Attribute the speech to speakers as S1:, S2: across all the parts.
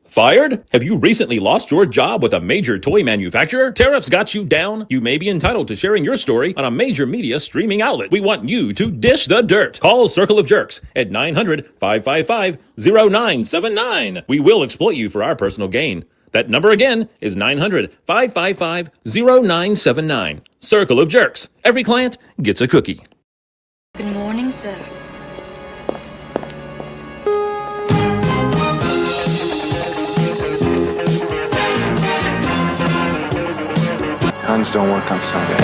S1: Fired? Have you recently lost your job with a major toy manufacturer? Tariffs got you down? You may be entitled to sharing your story on a major media streaming outlet. We want you to dish the dirt. Call Circle of Jerkz at 900-555-0979. We will exploit you for our personal gain. That number again is 900-555-0979. Circle of Jerkz. Every client gets a cookie.
S2: Good morning, sir.
S3: Guns don't work on Sunday.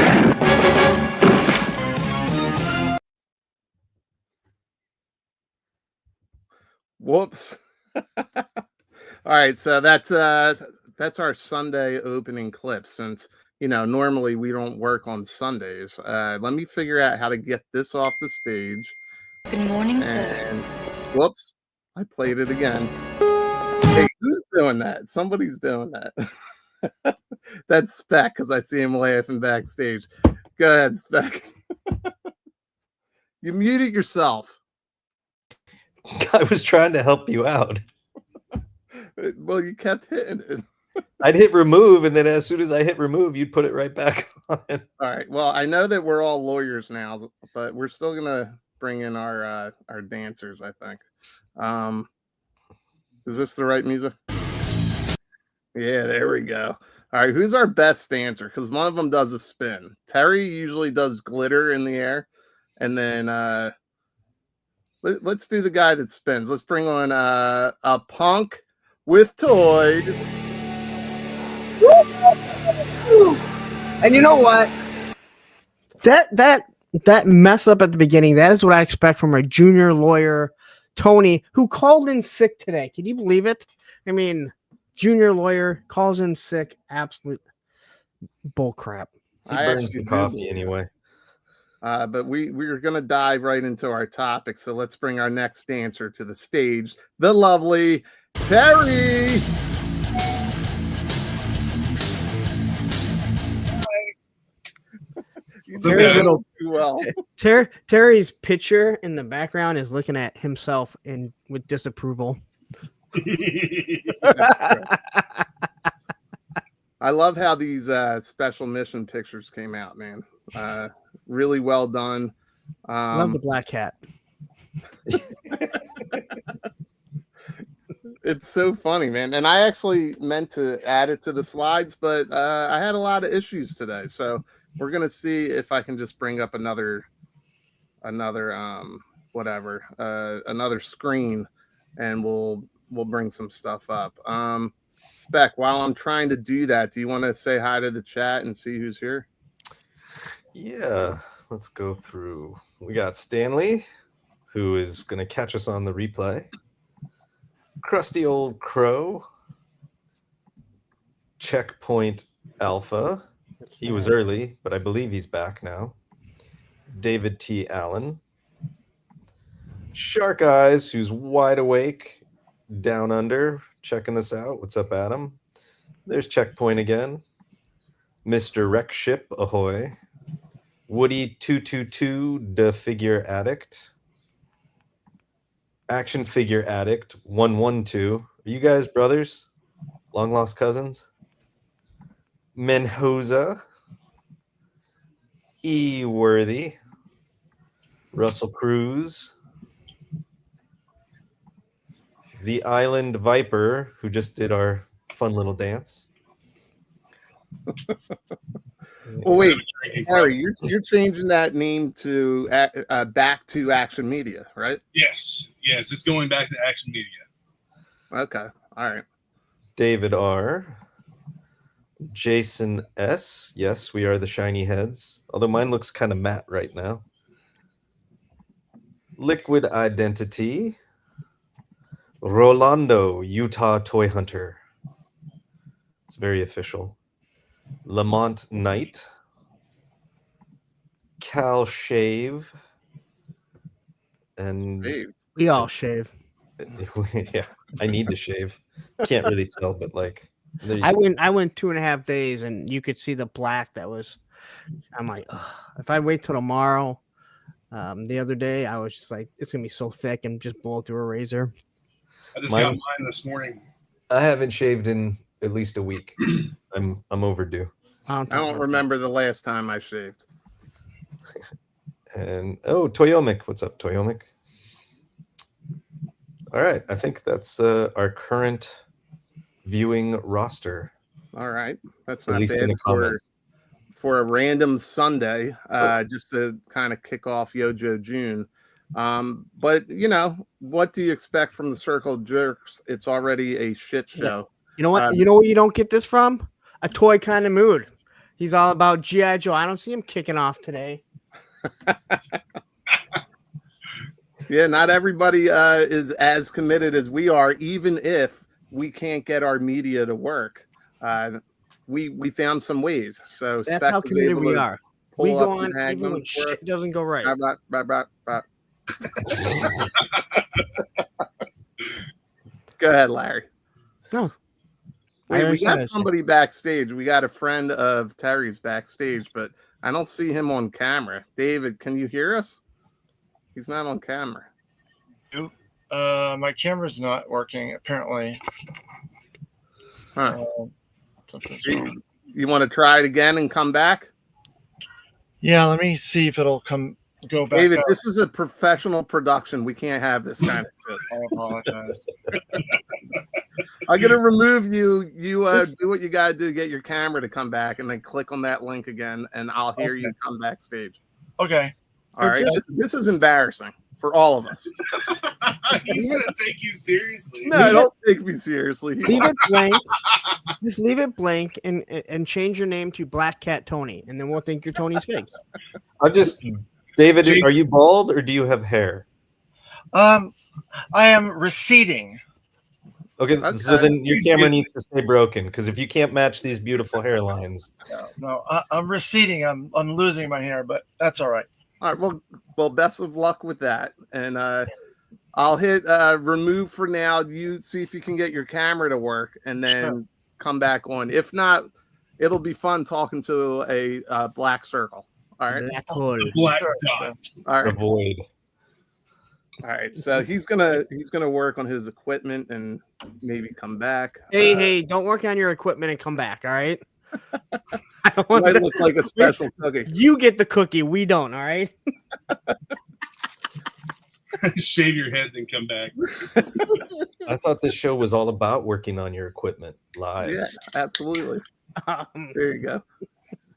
S4: Whoops. All right, so that's our Sunday opening clip. Since normally we don't work on Sundays. Let me figure out how to get this off the stage.
S2: Good morning, sir.
S4: Whoops, I played it again. Hey, who's doing that? Somebody's doing that. That's Speck, because I see him laughing backstage. Go ahead, Speck. You muted yourself.
S5: I was trying to help you out.
S4: Well, you kept hitting it.
S5: I'd hit remove, and then as soon as I hit remove, you'd put it right back on.
S4: All right. Well, I know that we're all lawyers now, but we're still gonna bring in our dancers, I think. Is this the right music? Yeah, there we go. All right, who's our best dancer? Because one of them does a spin. Terry usually does glitter in the air, and then let's do the guy that spins. Let's bring on a punk with toys.
S6: And you know what? That mess up at the beginning, that is what I expect from our junior lawyer, Tony, who called in sick today. Can you believe it? I mean, junior lawyer calls in sick. Absolute bull crap.
S5: He burns the coffee anyway.
S4: But we're going to dive right into our topic. So let's bring our next dancer to the stage, the lovely Terry.
S6: Terry's picture in the background is looking at himself and with disapproval.
S4: I love how these special mission pictures came out, man. Really well done.
S6: Love the black cat.
S4: It's so funny, man. And I actually meant to add it to the slides, but I had a lot of issues today. So we're gonna see if I can just bring up another screen, and we'll bring some stuff up. Spec, while I'm trying to do that, do you want to say hi to the chat and see who's here?
S5: Yeah, let's go through. We got Stanley, who is going to catch us on the replay. Crusty Old Crow. Checkpoint Alpha. He was early, but I believe he's back now. David T. Allen. Shark Eyes, who's wide awake, down under, checking us out. What's up, Adam? There's Checkpoint again. Mr. Wreck Ship, ahoy. Woody 222, the Figure Addict. Action Figure Addict 112. Are you guys brothers? Long lost cousins? Menhoza. E. Worthy. Russell Cruz. The Island Viper, who just did our fun little dance.
S4: Oh wait, Harry, you're changing that name to back to Action Media, right?
S7: Yes, it's going back to Action Media.
S4: Okay, all right.
S5: David R. Jason S. Yes, we are the shiny heads. Although mine looks kind of matte right now. Liquid Identity. Rolando, Utah Toy Hunter. It's very official. Lamont Knight. Cal Shave. And
S6: we all shave.
S5: Yeah, I need to shave. Can't really tell, but like There you
S6: I
S5: go.
S6: went 2.5 days, and you could see the black that was. I'm like, ugh, if I wait till tomorrow. The other day, I was just like, it's gonna be so thick and just blow through a razor.
S7: I just got
S5: Mine's-
S7: mine this morning.
S5: I haven't shaved in at least a week. I'm overdue.
S4: I don't remember the last time I shaved.
S5: And Toyomic, what's up, Toyomic? All right, I think that's our current viewing roster.
S4: All right, that's
S5: At
S4: not
S5: least in
S4: bad
S5: the comments.
S4: for a random Sunday, just to kind of kick off GIJoe June. But you know, what do you expect from the Circle of Jerks? It's already a shit show.
S6: You know what? You know what you don't get this from? A toy kind of mood. He's all about GIJoe. I don't see him kicking off today.
S4: Yeah, not everybody is as committed as we are, even if we can't get our media to work. We found some ways. So
S6: That's
S4: Spec
S6: how
S4: was
S6: committed
S4: able
S6: we
S4: to
S6: are.
S4: pull
S6: We
S4: up
S6: go
S4: and
S6: on
S4: hang
S6: even
S4: them
S6: when
S4: for
S6: shit
S4: us.
S6: doesn't go right.
S4: Go ahead, Larry.
S6: No.
S4: Wait,
S6: I
S4: we got
S6: understand.
S4: somebody backstage. We got a friend of Terry's backstage, but I don't see him on camera. David, can you hear us? He's not on camera.
S8: My camera's not working apparently.
S4: Huh.
S8: Something's wrong.
S4: You want to try it again and come back?
S8: Yeah, let me see if it'll go back.
S4: David,
S8: up.
S4: this is a professional production. We can't have this kind of shit.
S8: I apologize.
S4: I'm gonna remove you. You do what you gotta do, get your camera to come back, and then click on that link again, and I'll hear you come backstage.
S8: Okay.
S4: All right. This is embarrassing for all of us.
S7: He's gonna take you seriously.
S4: No, don't take me seriously.
S6: Leave it blank. Just leave it blank and change your name to Black Cat Tony, and then we'll think you're Tony's face.
S5: David, are you bald or do you have hair?
S8: I am receding.
S5: Okay, so then your camera needs to stay broken because if you can't match these beautiful hairlines.
S8: No, I'm receding. I'm losing my hair, but that's all right.
S4: All right. Well, best of luck with that. And I'll hit remove for now. You see if you can get your camera to work, and then come back on. If not, it'll be fun talking to a black circle. All right.
S6: Black hole.
S7: Black dot.
S4: All right.
S5: Avoid.
S4: All right. So he's gonna work on his equipment and maybe come back.
S6: Hey, don't work on your equipment and come back. All right. I don't want
S4: Might look like a special cookie.
S6: You get the cookie. We don't. All right.
S7: Shave your head, then come back.
S5: I thought this show was all about working on your equipment live.
S4: Yeah, absolutely. There you go.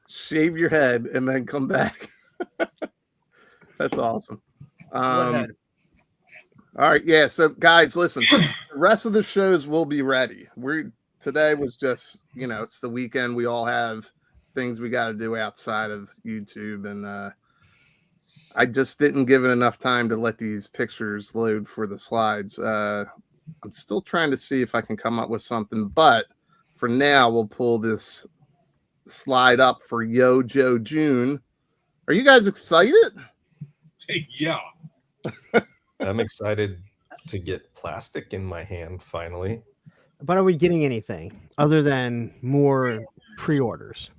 S4: Shave your head and then come back. That's awesome. All right, yeah. So, guys, listen. The rest of the shows will be ready. Today was just, it's the weekend. We all have things we got to do outside of YouTube, and I just didn't give it enough time to let these pictures load for the slides. I'm still trying to see if I can come up with something, but for now, we'll pull this slide up for GIJoe June. Are you guys excited?
S7: Yeah.
S5: I'm excited to get plastic in my hand finally.
S6: But are we getting anything other than more pre-orders?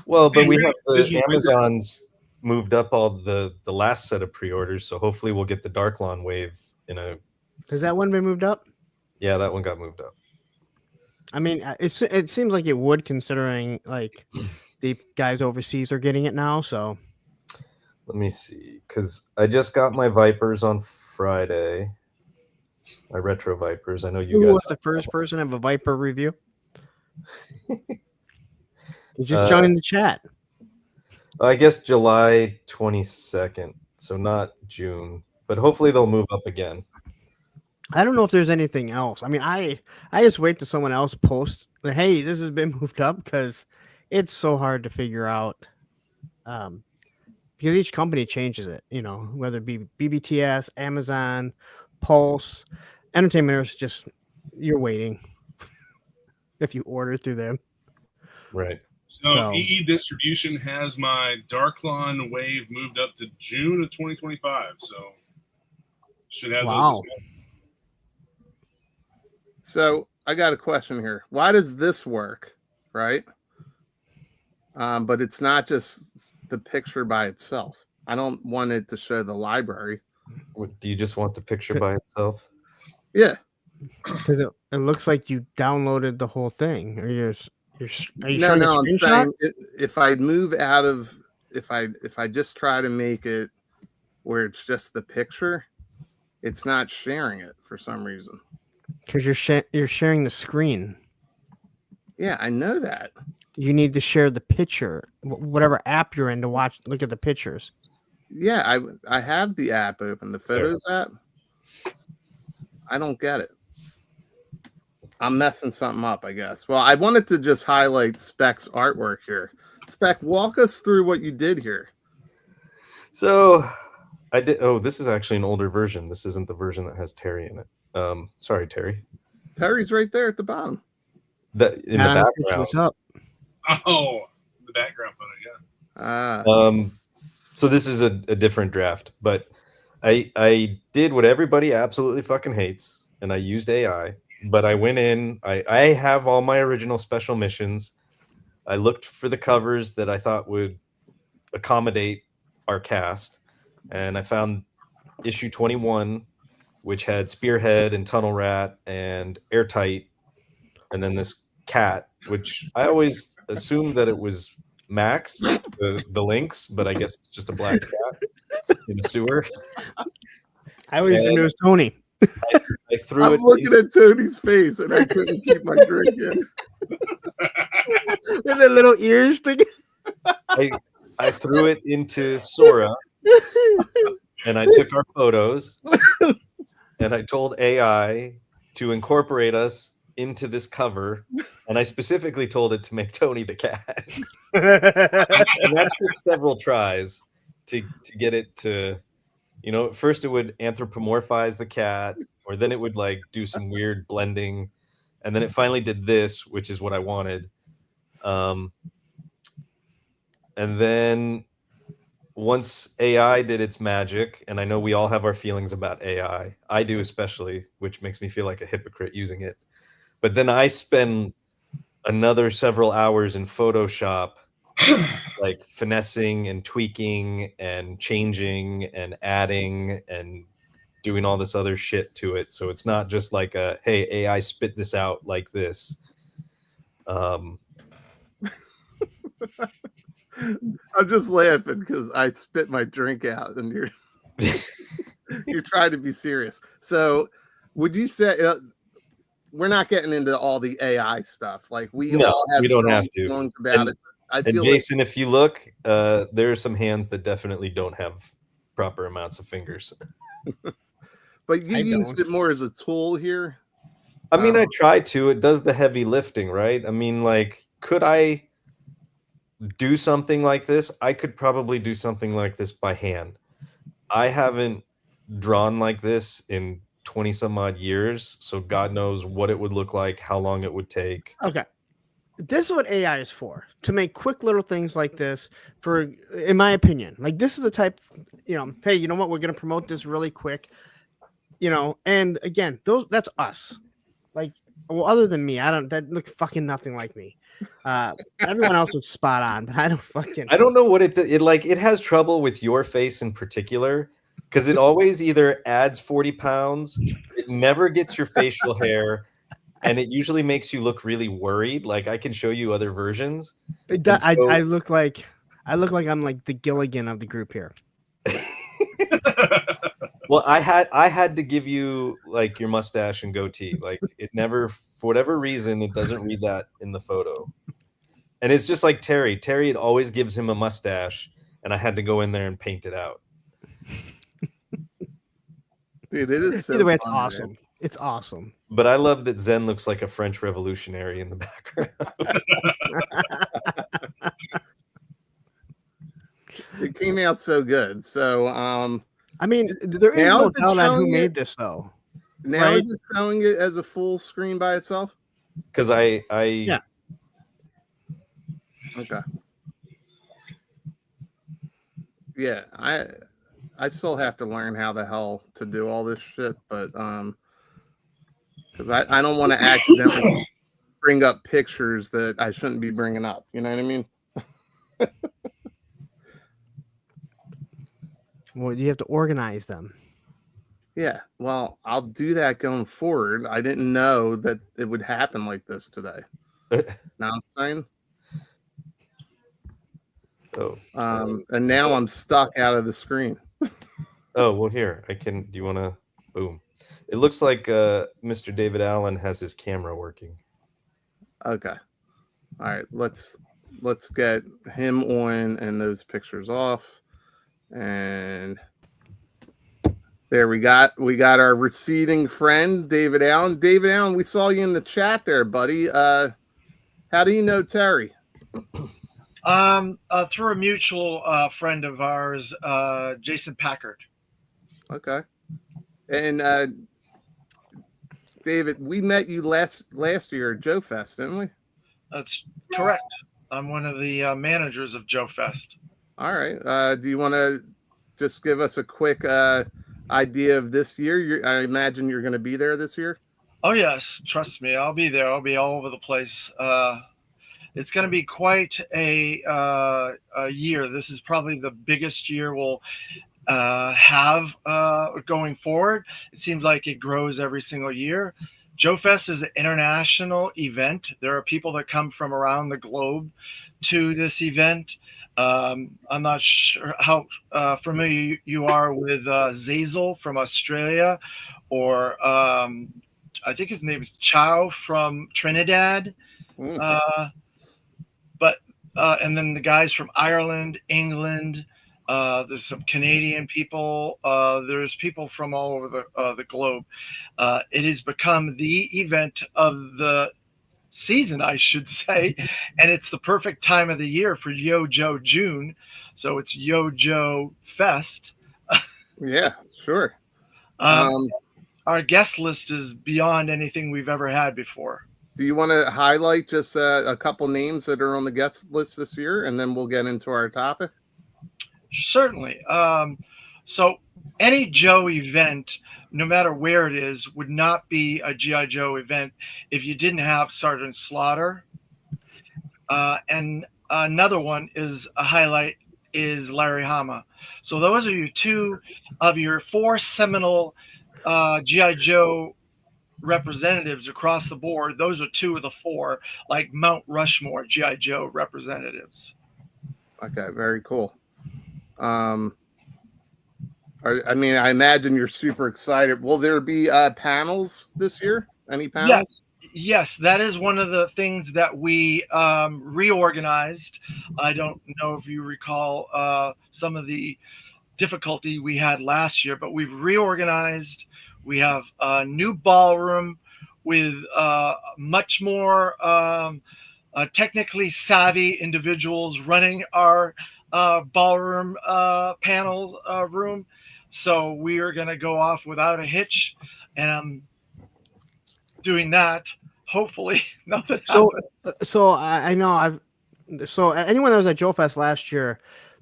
S5: Well, but we have the Amazons moved up all the last set of pre-orders, so hopefully we'll get the Dark Lawn Wave in a.
S6: Has that one been moved up?
S5: Yeah, that one got moved up.
S6: I mean, it seems like it would, considering like the guys overseas are getting it now. So
S5: let me see, because I just got my Vipers on Friday. My retro Vipers. I know you
S6: who
S5: guys.
S6: was the first person to have a Viper review? You just joined the chat.
S5: I guess July 22nd, so not June, but hopefully they'll move up again.
S6: I don't know if there's anything else. I mean, I just wait till someone else posts, hey, this has been moved up, because it's so hard to figure out. Because each company changes it, whether it be BBTS, Amazon, Pulse, Entertainment is just, you're waiting if you order through them.
S5: Right.
S7: So EE Distribution has my Dark Lawn Wave moved up to June of 2025. So should have those as well.
S4: So I got a question here. Why does this work, right? But it's not just the picture by itself. I don't want it to show the library.
S5: Do you just want the picture by itself?
S4: Yeah.
S6: Because it looks like you downloaded the whole thing. Are you
S4: No,
S6: showing a
S4: I'm
S6: screenshot?
S4: saying if I move out of if I just try to make it where it's just the picture, it's not sharing it for some reason.
S6: Because you're sharing the screen.
S4: Yeah, I know that.
S6: You need to share the picture, whatever app you're in, to look at the pictures.
S4: Yeah, I have the app open, the Photos app. I don't get it. I'm messing something up, I guess. Well, I wanted to just highlight Spec's artwork here. Spec, walk us through what you did here.
S5: So I did. Oh, this is actually an older version. This isn't the version that has Terry in it. Sorry, Terry.
S4: Terry's right there at the bottom.
S5: That in the background.
S6: What's up?
S7: Oh, the background photo, yeah.
S5: So this is a different draft, but I did what everybody absolutely fucking hates, and I used AI. But I went in. I have all my original special missions. I looked for the covers that I thought would accommodate our cast, and I found issue 21, which had Spearhead and Tunnel Rat and Airtight, and then this cat, which I always assumed that it was Max, the Lynx, but I guess it's just a black cat in a sewer.
S6: I always assumed it was Tony.
S5: I threw
S4: I'm
S5: it.
S4: looking at Tony's face, and I couldn't keep my drink in.
S6: With the little ears sticking.
S5: I threw it into Sora, and I took our photos, and I told AI to incorporate us into this cover, and I specifically told it to make Tony the cat. And that took several tries to get it to, at first it would anthropomorphize the cat, or then it would like do some weird blending, and then it finally did this, which is what I wanted. And then once AI did its magic, and I know we all have our feelings about AI, I do especially, which makes me feel like a hypocrite using it. But then I spend another several hours in Photoshop, like finessing and tweaking and changing and adding and doing all this other shit to it. So it's not just like hey, AI spit this out like this.
S4: I'm just laughing because I spit my drink out, and you're trying to be serious. So, would you say we're not getting into all the AI stuff? Like we don't have to about it. I feel
S5: Jason, if you look, there are some hands that definitely don't have proper amounts of fingers.
S4: But you used it more as a tool here.
S5: I mean, I try to. It does the heavy lifting, right? I mean, like, could I do something like this? I could probably do something like this by hand. I haven't drawn like this in 20 some odd years, so God knows what it would look like, how long it would take.
S6: Okay. This is what AI is for, to make quick little things like this in my opinion, like this is the type, hey, you know what? We're going to promote this really quick, and again, that's us. Like, well, other than me, that looks fucking nothing like me. Everyone else looks spot on, but I don't know what
S5: it has trouble with your face in particular, because it always either adds 40 pounds, it never gets your facial hair, and it usually makes you look really worried. Like, I can show you other versions.
S6: I look like I'm like the Gilligan of the group here.
S5: Well, I had to give you like your mustache and goatee. Like, it never, for whatever reason, it doesn't read that in the photo. And it's just like Terry. Terry, it always gives him a mustache, and I had to go in there and paint it out.
S4: Dude, it is so
S6: either way, it's
S4: fun,
S6: awesome.
S4: Man.
S6: It's awesome.
S5: But I love that Zen looks like a French revolutionary in the background.
S4: It came out so good. So,
S6: I mean, there is no doubt on who made this, though.
S4: Now is it showing it as a full screen by itself?
S5: Because
S6: yeah.
S4: Okay. Yeah, I still have to learn how the hell to do all this shit, but because I don't want to accidentally bring up pictures that I shouldn't be bringing up. You know what I mean?
S6: Well, you have to organize them.
S4: Yeah. Well, I'll do that going forward. I didn't know that it would happen like this today. Now I'm saying.
S5: Oh.
S4: And now I'm stuck out of the screen.
S5: Oh, well, here I can. Do you want to? Boom. It looks like Mr. David Allen has his camera working.
S4: Okay. All right. Let's get him on and those pictures off. And there we got our receding friend, David Allen. David Allen, we saw you in the chat there, buddy. How do you know Terry?
S8: Through a mutual friend of ours, Jason Packard.
S4: Okay. And David, we met you last year at GIJoe Fest, didn't we?
S8: That's correct. I'm one of the managers of GIJoe Fest.
S4: All right. Do you want to just give us a quick idea of this year? I imagine you're going to be there this year.
S8: Oh yes, trust me, I'll be there. I'll be all over the place. It's going to be quite a year. This is probably the biggest year we'll have going forward. It seems like it grows every single year. GIJoe Fest is an international event. There are people that come from around the globe to this event. I'm not sure how familiar you are with Zazel from Australia, or I think his name is Chow from Trinidad. But and then the guys from Ireland, England. There's some Canadian people. There's people from all over the globe. It has become the event of the season, I should say, and it's the perfect time of the year for GIJoe June. So it's GIJoe Fest.
S4: Yeah, sure.
S8: Our guest list is beyond anything we've ever had before.
S4: Do you want to highlight just a couple names that are on the guest list this year, and then we'll get into our topic?
S8: Certainly. So any GIJoe event, no matter where it is, would not be a GIJoe event if you didn't have Sergeant Slaughter. And another one is a highlight is Larry Hama. So those are two of your four seminal GIJoe representatives across the board. Those are two of the four, like Mount Rushmore GIJoe representatives.
S4: Okay, very cool. I mean, I imagine you're super excited. Will there be panels this year? Any panels?
S8: Yes, that is one of the things that we reorganized. I don't know if you recall some of the difficulty we had last year, but we've reorganized. We have a new ballroom with much more technically savvy individuals running our ballroom panel room. So we are going to go off without a hitch, and I'm doing that. Hopefully, nothing.
S6: So I know So anyone that was at GIJoe Fest last year,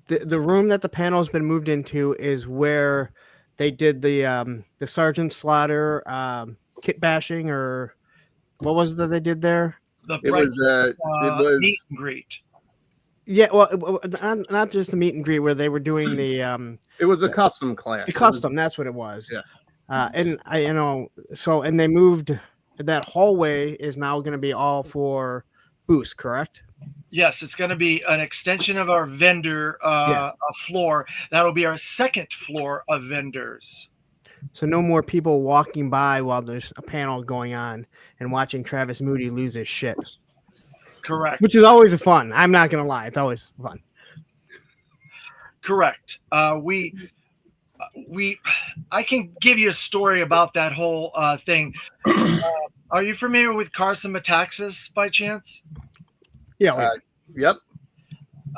S6: the room that the panel has been moved into is where they did the Sergeant Slaughter kit bashing, or what was it that they did there?
S4: It was
S8: meet and greet.
S6: Yeah, well, not just the meet and greet where they were doing the.
S4: It was a custom class.
S6: The custom, that's what it was.
S4: Yeah.
S6: And and they moved. That hallway is now going to be all for booths, correct?
S8: Yes, it's going to be an extension of our vendor floor. That'll be our second floor of vendors.
S6: So no more people walking by while there's a panel going on and watching Travis Moody lose his shit.
S8: Correct.
S6: Which is always fun. I'm not going to lie. It's always fun.
S8: Correct. I can give you a story about that whole thing. Are you familiar with Carson Metaxas by chance?
S6: Yeah.
S4: Yep.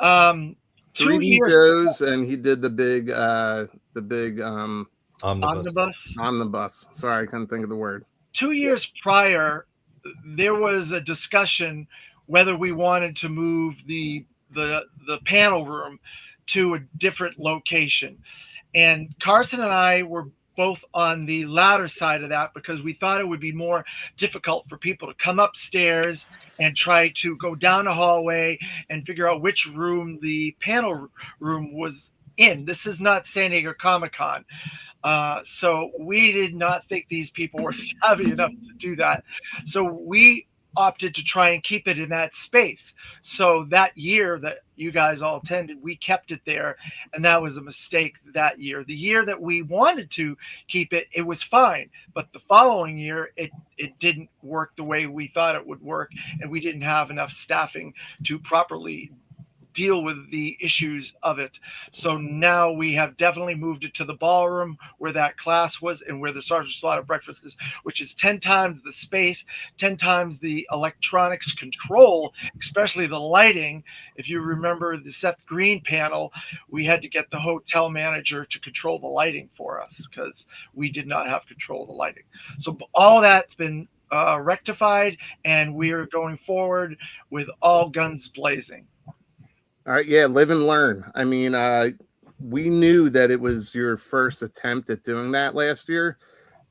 S8: 2 years
S4: shows, and he did the big omnibus. Sorry, I couldn't think of the word.
S8: 2 years prior, there was a discussion whether we wanted to move the panel room to a different location. And Carson and I were both on the latter side of that because we thought it would be more difficult for people to come upstairs and try to go down a hallway and figure out which room the panel room was in. This is not San Diego Comic-Con. So we did not think these people were savvy enough to do that. So we opted to try and keep it in that space. So that year that you guys all attended, we kept it there, and that was a mistake that year. The year that we wanted to keep it, it was fine, but the following year it didn't work the way we thought it would work, and we didn't have enough staffing to properly deal with the issues of it. So now we have definitely moved it to the ballroom where that class was and where the Sergeant Slaughter breakfast is, which is 10 times the space, 10 times the electronics control, especially the lighting. If you remember the Seth Green panel, we had to get the hotel manager to control the lighting for us because we did not have control of the lighting. So all that's been rectified, and we are going forward with all guns blazing.
S4: All right, yeah, live and learn. I mean, we knew that it was your first attempt at doing that last year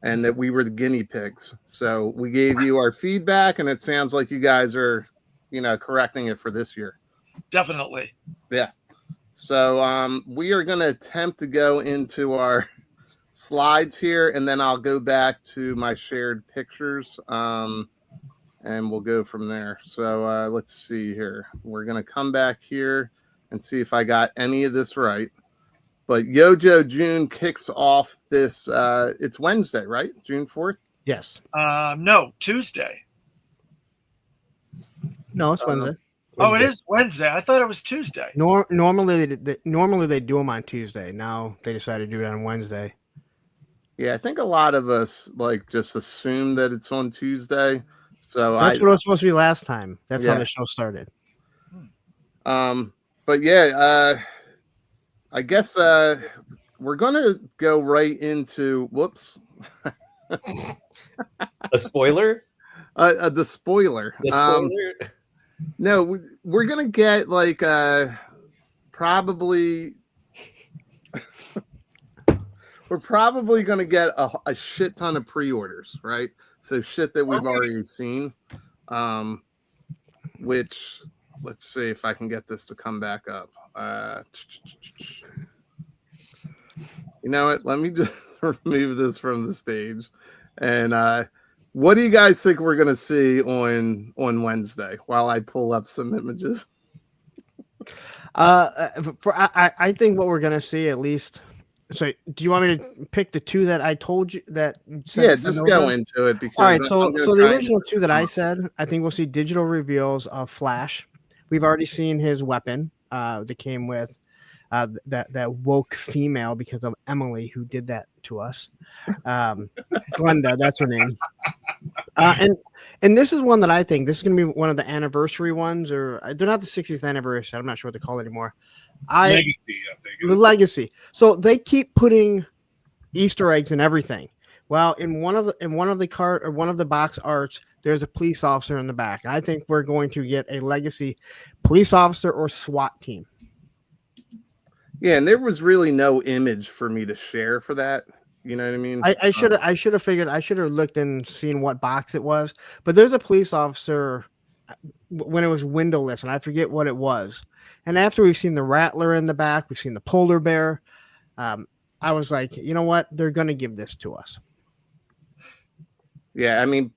S4: and that we were the guinea pigs. So we gave you our feedback, and it sounds like you guys are, correcting it for this year.
S8: Definitely.
S4: Yeah. So we are going to attempt to go into our slides here, and then I'll go back to my shared pictures. And we'll go from there. So let's see here. We're going to come back here and see if I got any of this right. But GIJoe June kicks off this. It's Wednesday, right? June 4th?
S6: Yes.
S8: No, Tuesday.
S6: No, it's Wednesday.
S8: Oh, it is Wednesday. I thought it was Tuesday.
S6: Normally they do them on Tuesday. Now they decided to do it on Wednesday.
S4: Yeah, I think a lot of us just assume that it's on Tuesday. So
S6: that's what it was supposed to be last time. That's how the show started.
S4: But yeah, I guess we're gonna go right into
S5: a spoiler.
S4: The spoiler.
S5: The spoiler.
S4: No, we're gonna get probably. We're probably gonna get a shit ton of pre-orders, right? So shit that we've already seen, which let's see if I can get this to come back up. You know what? Let me just remove this from the stage. And what do you guys think we're gonna see on Wednesday while I pull up some images?
S6: I think what we're gonna see at least. So, do you want me to pick the two that I told you that?
S4: Yeah, just go into it. Because
S6: all right. So the original two that I said, I think we'll see digital reveals of Flash. We've already seen his weapon that came with that woke female because of Emily who did that to us. Glenda, that's her name. And this is one that I think this is going to be one of the anniversary ones, or they're not the 60th anniversary. I'm not sure what to call it anymore.
S7: Legacy, I think.
S6: The legacy. So they keep putting Easter eggs in everything. Well, in one of the box arts, there's a police officer in the back. I think we're going to get a legacy police officer or SWAT team.
S4: Yeah, and there was really no image for me to share for that. You know what I mean?
S6: I should have figured. I should have looked and seen what box it was. But there's a police officer when it was windowless, and I forget what it was. And after we've seen the Rattler in the back, we've seen the polar bear. I was like, you know what? They're going to give this to us.
S4: Yeah, I mean,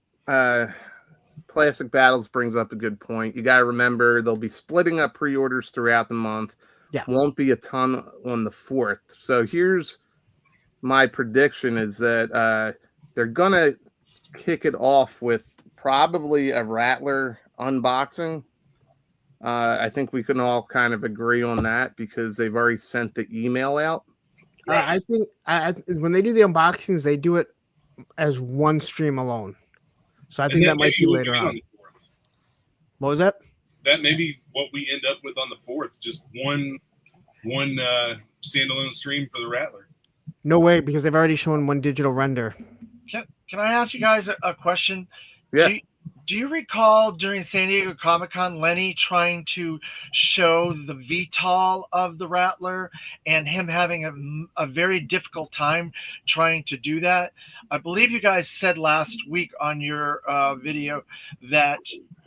S4: Classic Battles brings up a good point. You got to remember they'll be splitting up pre-orders throughout the month.
S6: Yeah,
S4: won't be a ton on the 4th. So here's my prediction: is that they're going to kick it off with probably a Rattler unboxing. I think we can all kind of agree on that because they've already sent the email out.
S6: I think when they do the unboxings, they do it as one stream alone. So I think that might be later on. What was that?
S7: That may be what we end up with on the 4th. Just one standalone stream for the Rattler.
S6: No way, because they've already shown one digital render.
S8: Can I ask you guys a question?
S4: Yeah.
S8: Do you recall during San Diego Comic-Con, Lenny trying to show the VTOL of the Rattler and him having a very difficult time trying to do that? I believe you guys said last week on your video that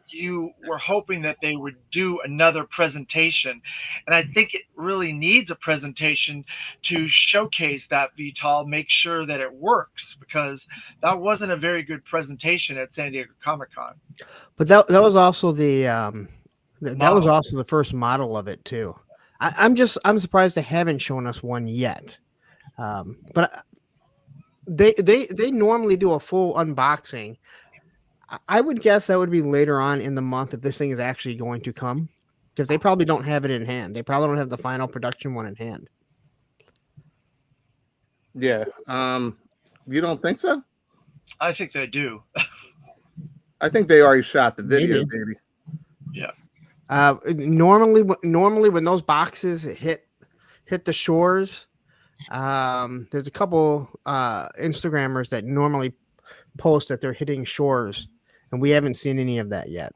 S8: you were hoping that they would do another presentation. And I think it really needs a presentation to showcase that VTOL, make sure that it works, because that wasn't a very good presentation at San Diego Comic-Con.
S6: But that was also the that was also the first model of it too. I'm surprised they haven't shown us one yet. But they normally do a full unboxing. I would guess that would be later on in the month if this thing is actually going to come, because they probably don't have it in hand. They probably don't have the final production one in hand.
S4: Yeah. You don't think so?
S8: I think they do.
S4: I think they already shot the video, baby.
S8: Yeah.
S6: Normally when those boxes hit the shores, there's a couple Instagrammers that normally post that they're hitting shores, and we haven't seen any of that yet.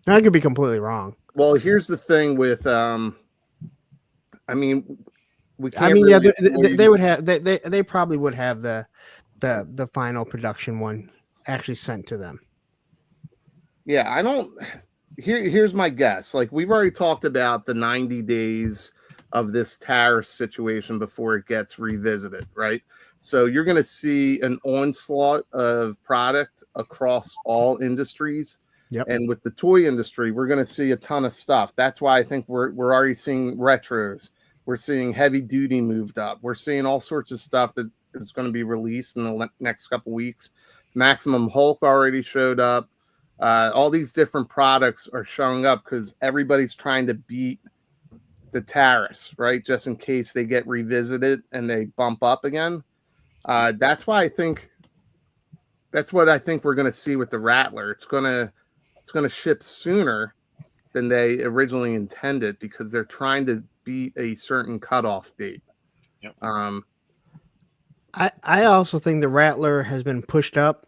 S6: I could be completely wrong.
S4: Well, here's the thing with I mean, we can't.
S6: I mean,
S4: really
S6: they would have they probably would have the final production one actually sent to them.
S4: Yeah, I don't. Here's my guess. Like, we've already talked about the 90 days of this tariff situation before it gets revisited, right? So you're going to see an onslaught of product across all industries.
S6: Yep.
S4: And with the toy industry, we're going to see a ton of stuff. That's why I think we're already seeing retros. We're seeing heavy duty moved up. We're seeing all sorts of stuff that is going to be released in the next couple weeks. Maximum Hulk already showed up. All these different products are showing up because everybody's trying to beat the tariffs, right? Just in case they get revisited and they bump up again. That's what I think we're going to see with the Rattler. It's going to ship sooner than they originally intended because they're trying to beat a certain cutoff date.
S8: Yep.
S6: I also think the Rattler has been pushed up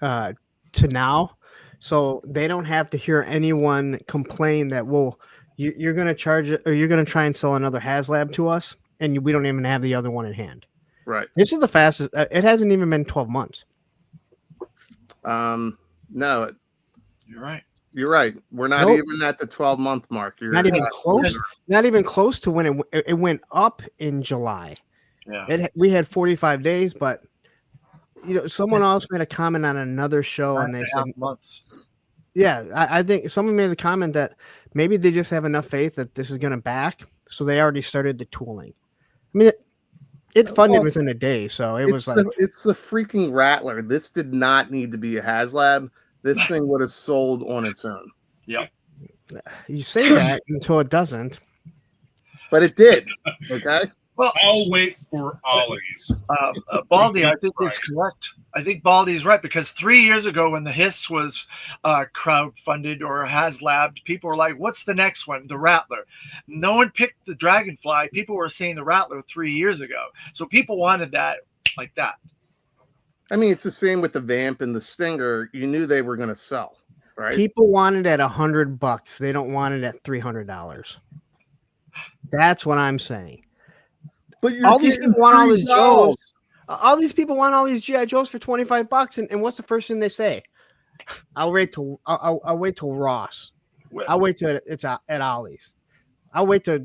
S6: to now, so they don't have to hear anyone complain that, well, you're going to charge it, or you're going to try and sell another HasLab to us, and we don't even have the other one in hand.
S4: Right.
S6: This is the fastest. It hasn't even been 12 months.
S4: No,
S8: You're right.
S4: you're right. We're not
S6: Nope.
S4: even at the 12-month mark. You're
S6: Not even close. Not even close to when it went up in July.
S8: Yeah.
S6: We had 45 days, but someone else made a comment on another show, and they said,
S8: months.
S6: yeah, I think someone made the comment that maybe they just have enough faith that this is going to back, so they already started the tooling. I mean, it funded within a day, so it's
S4: the freaking Rattler. This did not need to be a HasLab. This thing would have sold on its own.
S8: Yeah.
S6: You say that until it doesn't.
S4: But it did. Okay.
S8: Well,
S7: I'll wait for Ollie's.
S8: Baldy, I think is correct. I think Baldy's right, because 3 years ago when the Hiss was crowdfunded or HasLab, people were like, what's the next one? The Rattler. No one picked the Dragonfly. People were saying the Rattler 3 years ago. So people wanted that like that.
S4: I mean, it's the same with the Vamp and the Stinger. You knew they were going to sell, right?
S6: People want it at $100. They don't want it at $300. That's what I'm saying.
S4: But
S6: all these people want all these Joes. All these people want all these GI Joes for $25, and what's the first thing they say? I'll wait till Ross. I'll wait till it's at Ollie's. I'll wait till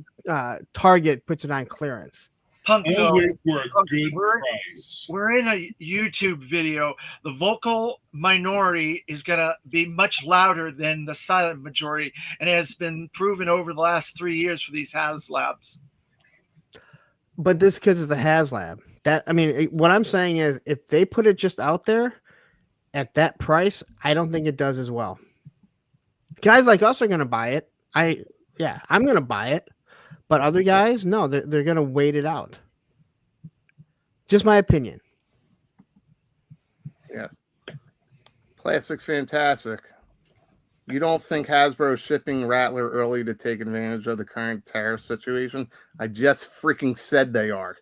S6: Target puts it on clearance.
S8: Punk,
S7: I'll
S8: though,
S7: wait for a good price.
S8: we're in a YouTube video. The vocal minority is going to be much louder than the silent majority, and it has been proven over the last 3 years for these HasLabs.
S6: But this because it's a HasLab. What I'm saying is, if they put it just out there at that price, I don't think it does as well. Guys like us are going to buy it. I'm going to buy it. But other guys, no, they're going to wait it out. Just my opinion.
S4: Yeah. Classic, fantastic. You don't think Hasbro shipping Rattler early to take advantage of the current tariff situation? I just freaking said they are.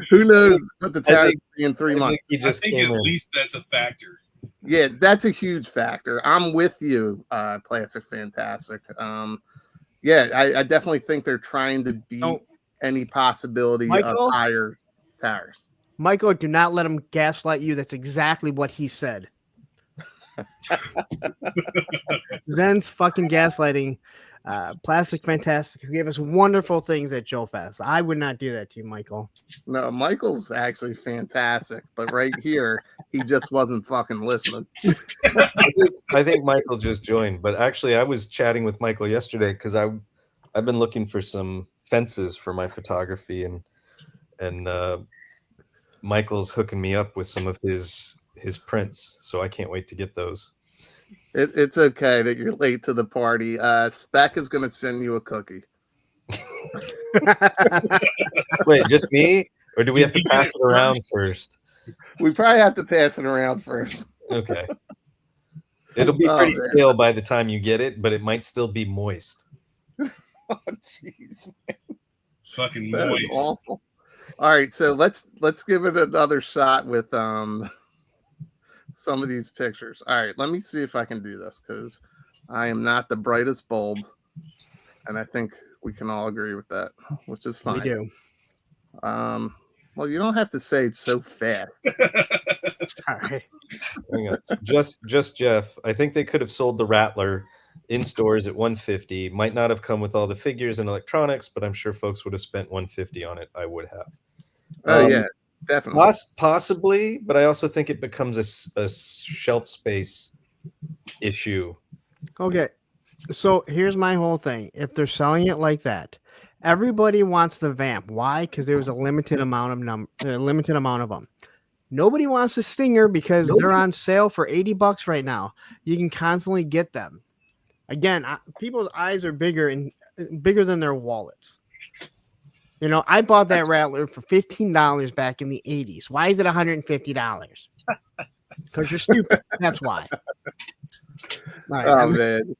S4: Who knows what the tariffs be in 3 months?
S7: I think at least that's a factor.
S4: Yeah, that's a huge factor. I'm with you, Plastic Fantastic. Yeah, I definitely think they're trying to beat any possibility of higher tariffs.
S6: Michael, do not let him gaslight you. That's exactly what he said. Zen's fucking gaslighting. Plastic Fantastic, who gave us wonderful things at Joe Fest. I would not do that to you, Michael.
S4: No, Michael's actually fantastic, but right here, he just wasn't fucking listening.
S5: I think Michael just joined, but actually, I was chatting with Michael yesterday because I've been looking for some fences for my photography, and Michael's hooking me up with some of his prints, so I can't wait to get those.
S4: It's okay that you're late to the party. Spec is going to send you a cookie.
S5: Wait, just me? Or do we have to pass it around first?
S4: We probably have to pass it around first.
S5: Okay. It'll be pretty stale by the time you get it, but it might still be moist.
S4: Oh, jeez.
S7: Fucking
S4: That
S7: moist.
S4: is awful. All right, so let's give it another shot with some of these pictures. All right, let me see if I can do this because I am not the brightest bulb, and I think we can all agree with that, which is fine.
S6: We do.
S4: Well, you don't have to say it so fast.
S6: Sorry.
S5: Hang on. Just Jeff. I think they could have sold the Rattler in stores at $150. Might not have come with all the figures and electronics, but I'm sure folks would have spent $150 on it. I would have.
S4: Oh yeah, definitely.
S5: Possibly, but I also think it becomes a shelf space issue.
S6: Okay, so here's my whole thing. If they're selling it like that, everybody wants the Vamp. Why? Because there was a limited amount of them. Nobody wants the Stinger because they're on sale for $80 right now. You can constantly get them. Again, people's eyes are bigger than their wallets. You know, I bought that Rattler for $15 back in the 80s. Why is it $150? Because you're stupid. That's why. Right,
S4: oh, man.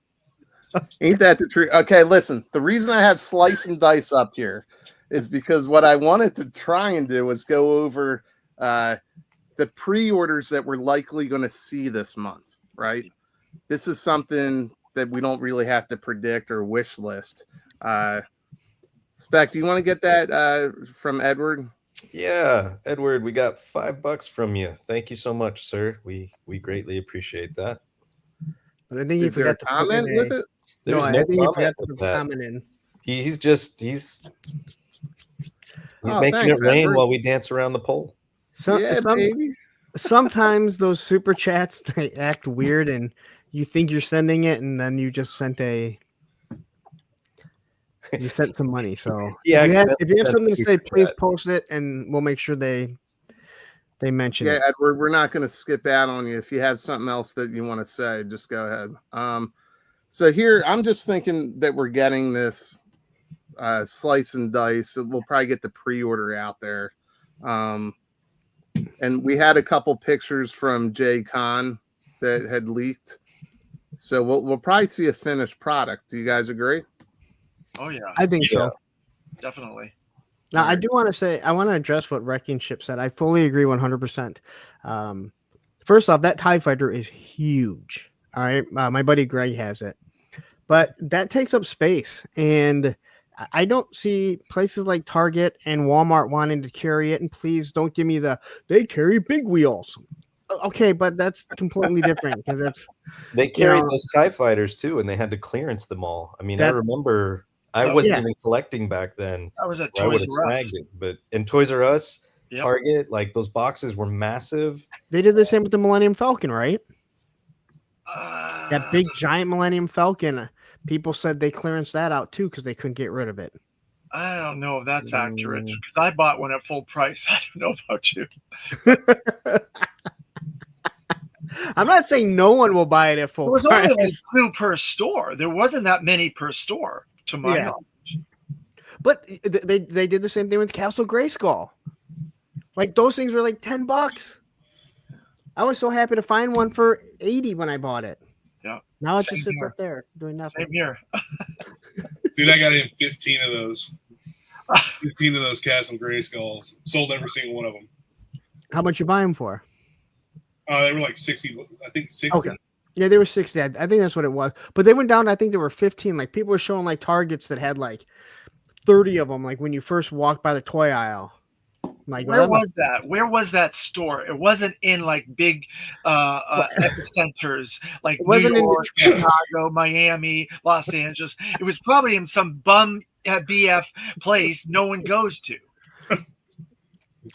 S4: Ain't that the truth? Okay, listen. The reason I have Slice and Dice up here is because what I wanted to try and do was go over the pre-orders that we're likely going to see this month, right? This is something that we don't really have to predict or wish list. Spec, do you want to get that from Edward?
S5: Yeah, Edward, we got $5 from you. Thank you so much, sir. We greatly appreciate that.
S6: But I think you forgot to
S4: comment with it.
S5: There's
S6: I
S5: no
S6: think you
S5: comment
S6: forgot to
S5: with
S6: put
S5: that.
S6: comment in.
S5: He's
S4: Oh,
S5: making
S4: thanks,
S5: it rain
S4: Edward.
S5: while we dance around the pole.
S4: Baby.
S6: Sometimes those super chats, they act weird and you think you're sending it and then you just sent some money. So
S5: Yeah,
S6: if you have something to say, please post it and we'll make sure they mention it.
S4: Yeah, Edward, we're not going to skip out on you. If you have something else that you want to say, just go ahead. So here, I'm just thinking that we're getting this Slice and Dice. So we'll probably get the pre-order out there. And we had a couple pictures from Jay Con that had leaked. So we'll probably see a finished product. Do you guys agree?
S8: Oh yeah,
S6: I think so.
S8: definitely.
S6: Now, I do want to say, I want to address what Wrecking Ship said. I fully agree 100%. First off, that TIE Fighter is huge. All right. My buddy Greg has it. But that takes up space. And I don't see places like Target and Walmart wanting to carry it. And please don't give me they carry big wheels. Okay, but that's completely different because
S5: they carried those TIE Fighters too, and they had to clearance them all. I mean, I remember I wasn't even collecting back then.
S8: I was at
S5: I would
S8: Toys
S5: have
S8: R Us.
S5: snagged it, but in Toys R Us,
S8: Yep.
S5: Target, like those boxes were massive.
S6: They did the same with the Millennium Falcon, right? That big giant Millennium Falcon. People said they clearanced that out too because they couldn't get rid of it.
S8: I don't know if that's accurate because I bought one at full price. I don't know about you.
S6: I'm not saying no one will buy it at full
S8: There was
S6: price.
S8: only like 2 per store. There wasn't that many per store, to my knowledge.
S6: But they did the same thing with Castle Grayskull. Like those things were like $10. I was so happy to find one for 80 when I bought it.
S8: Yeah.
S6: Now it
S8: Same
S6: just sits
S8: here.
S6: up there doing nothing.
S8: Same here.
S7: Dude, I got in 15 of those. 15 of those Castle Grayskulls. Sold every single one of them.
S6: How much you buy them for?
S7: They were like 60. I think 60.
S6: Okay. Yeah, they were 60. I think that's what it was. But they went down. I think there were 15. Like people were showing like Targets that had like 30 of them. Like when you first walked by the toy aisle. Like
S8: Where was that? Where was that store? It wasn't in like big epicenters like New York, Chicago, Miami, Los Angeles. It was probably in some bum BF place no one goes to.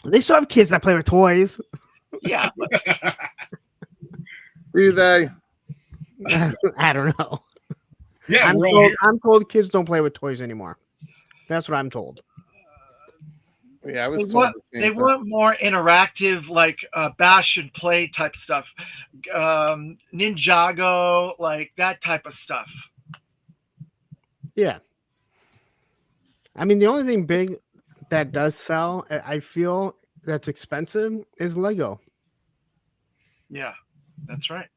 S6: They still have kids that play with toys.
S8: Yeah.
S4: Do they?
S6: I don't know.
S7: Yeah,
S6: I'm told kids don't play with toys anymore. That's what I'm told.
S4: Yeah, I was told the same
S8: they
S4: thing.
S8: want more interactive, like bash and play type stuff, Ninjago, like that type of stuff.
S6: Yeah. I mean, the only thing big that does sell, I feel that's expensive, is Lego.
S8: Yeah, that's right.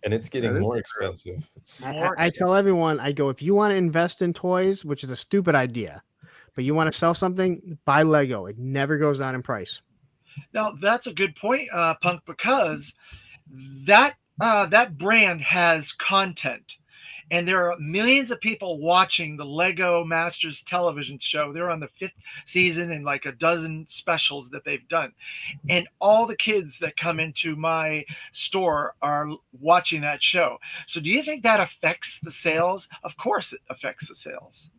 S5: And it's getting more expensive.
S6: I tell everyone, I go, if you want to invest in toys, which is a stupid idea, but you want to sell something, buy Lego. It never goes down in price.
S8: Now that's a good point, Punk, because that brand has content, and there are millions of people watching the Lego Masters television show. They're on the 5th season and like a dozen specials that they've done, and all the kids that come into my store are watching that show. So, do you think that affects the sales? Of course, it affects the sales.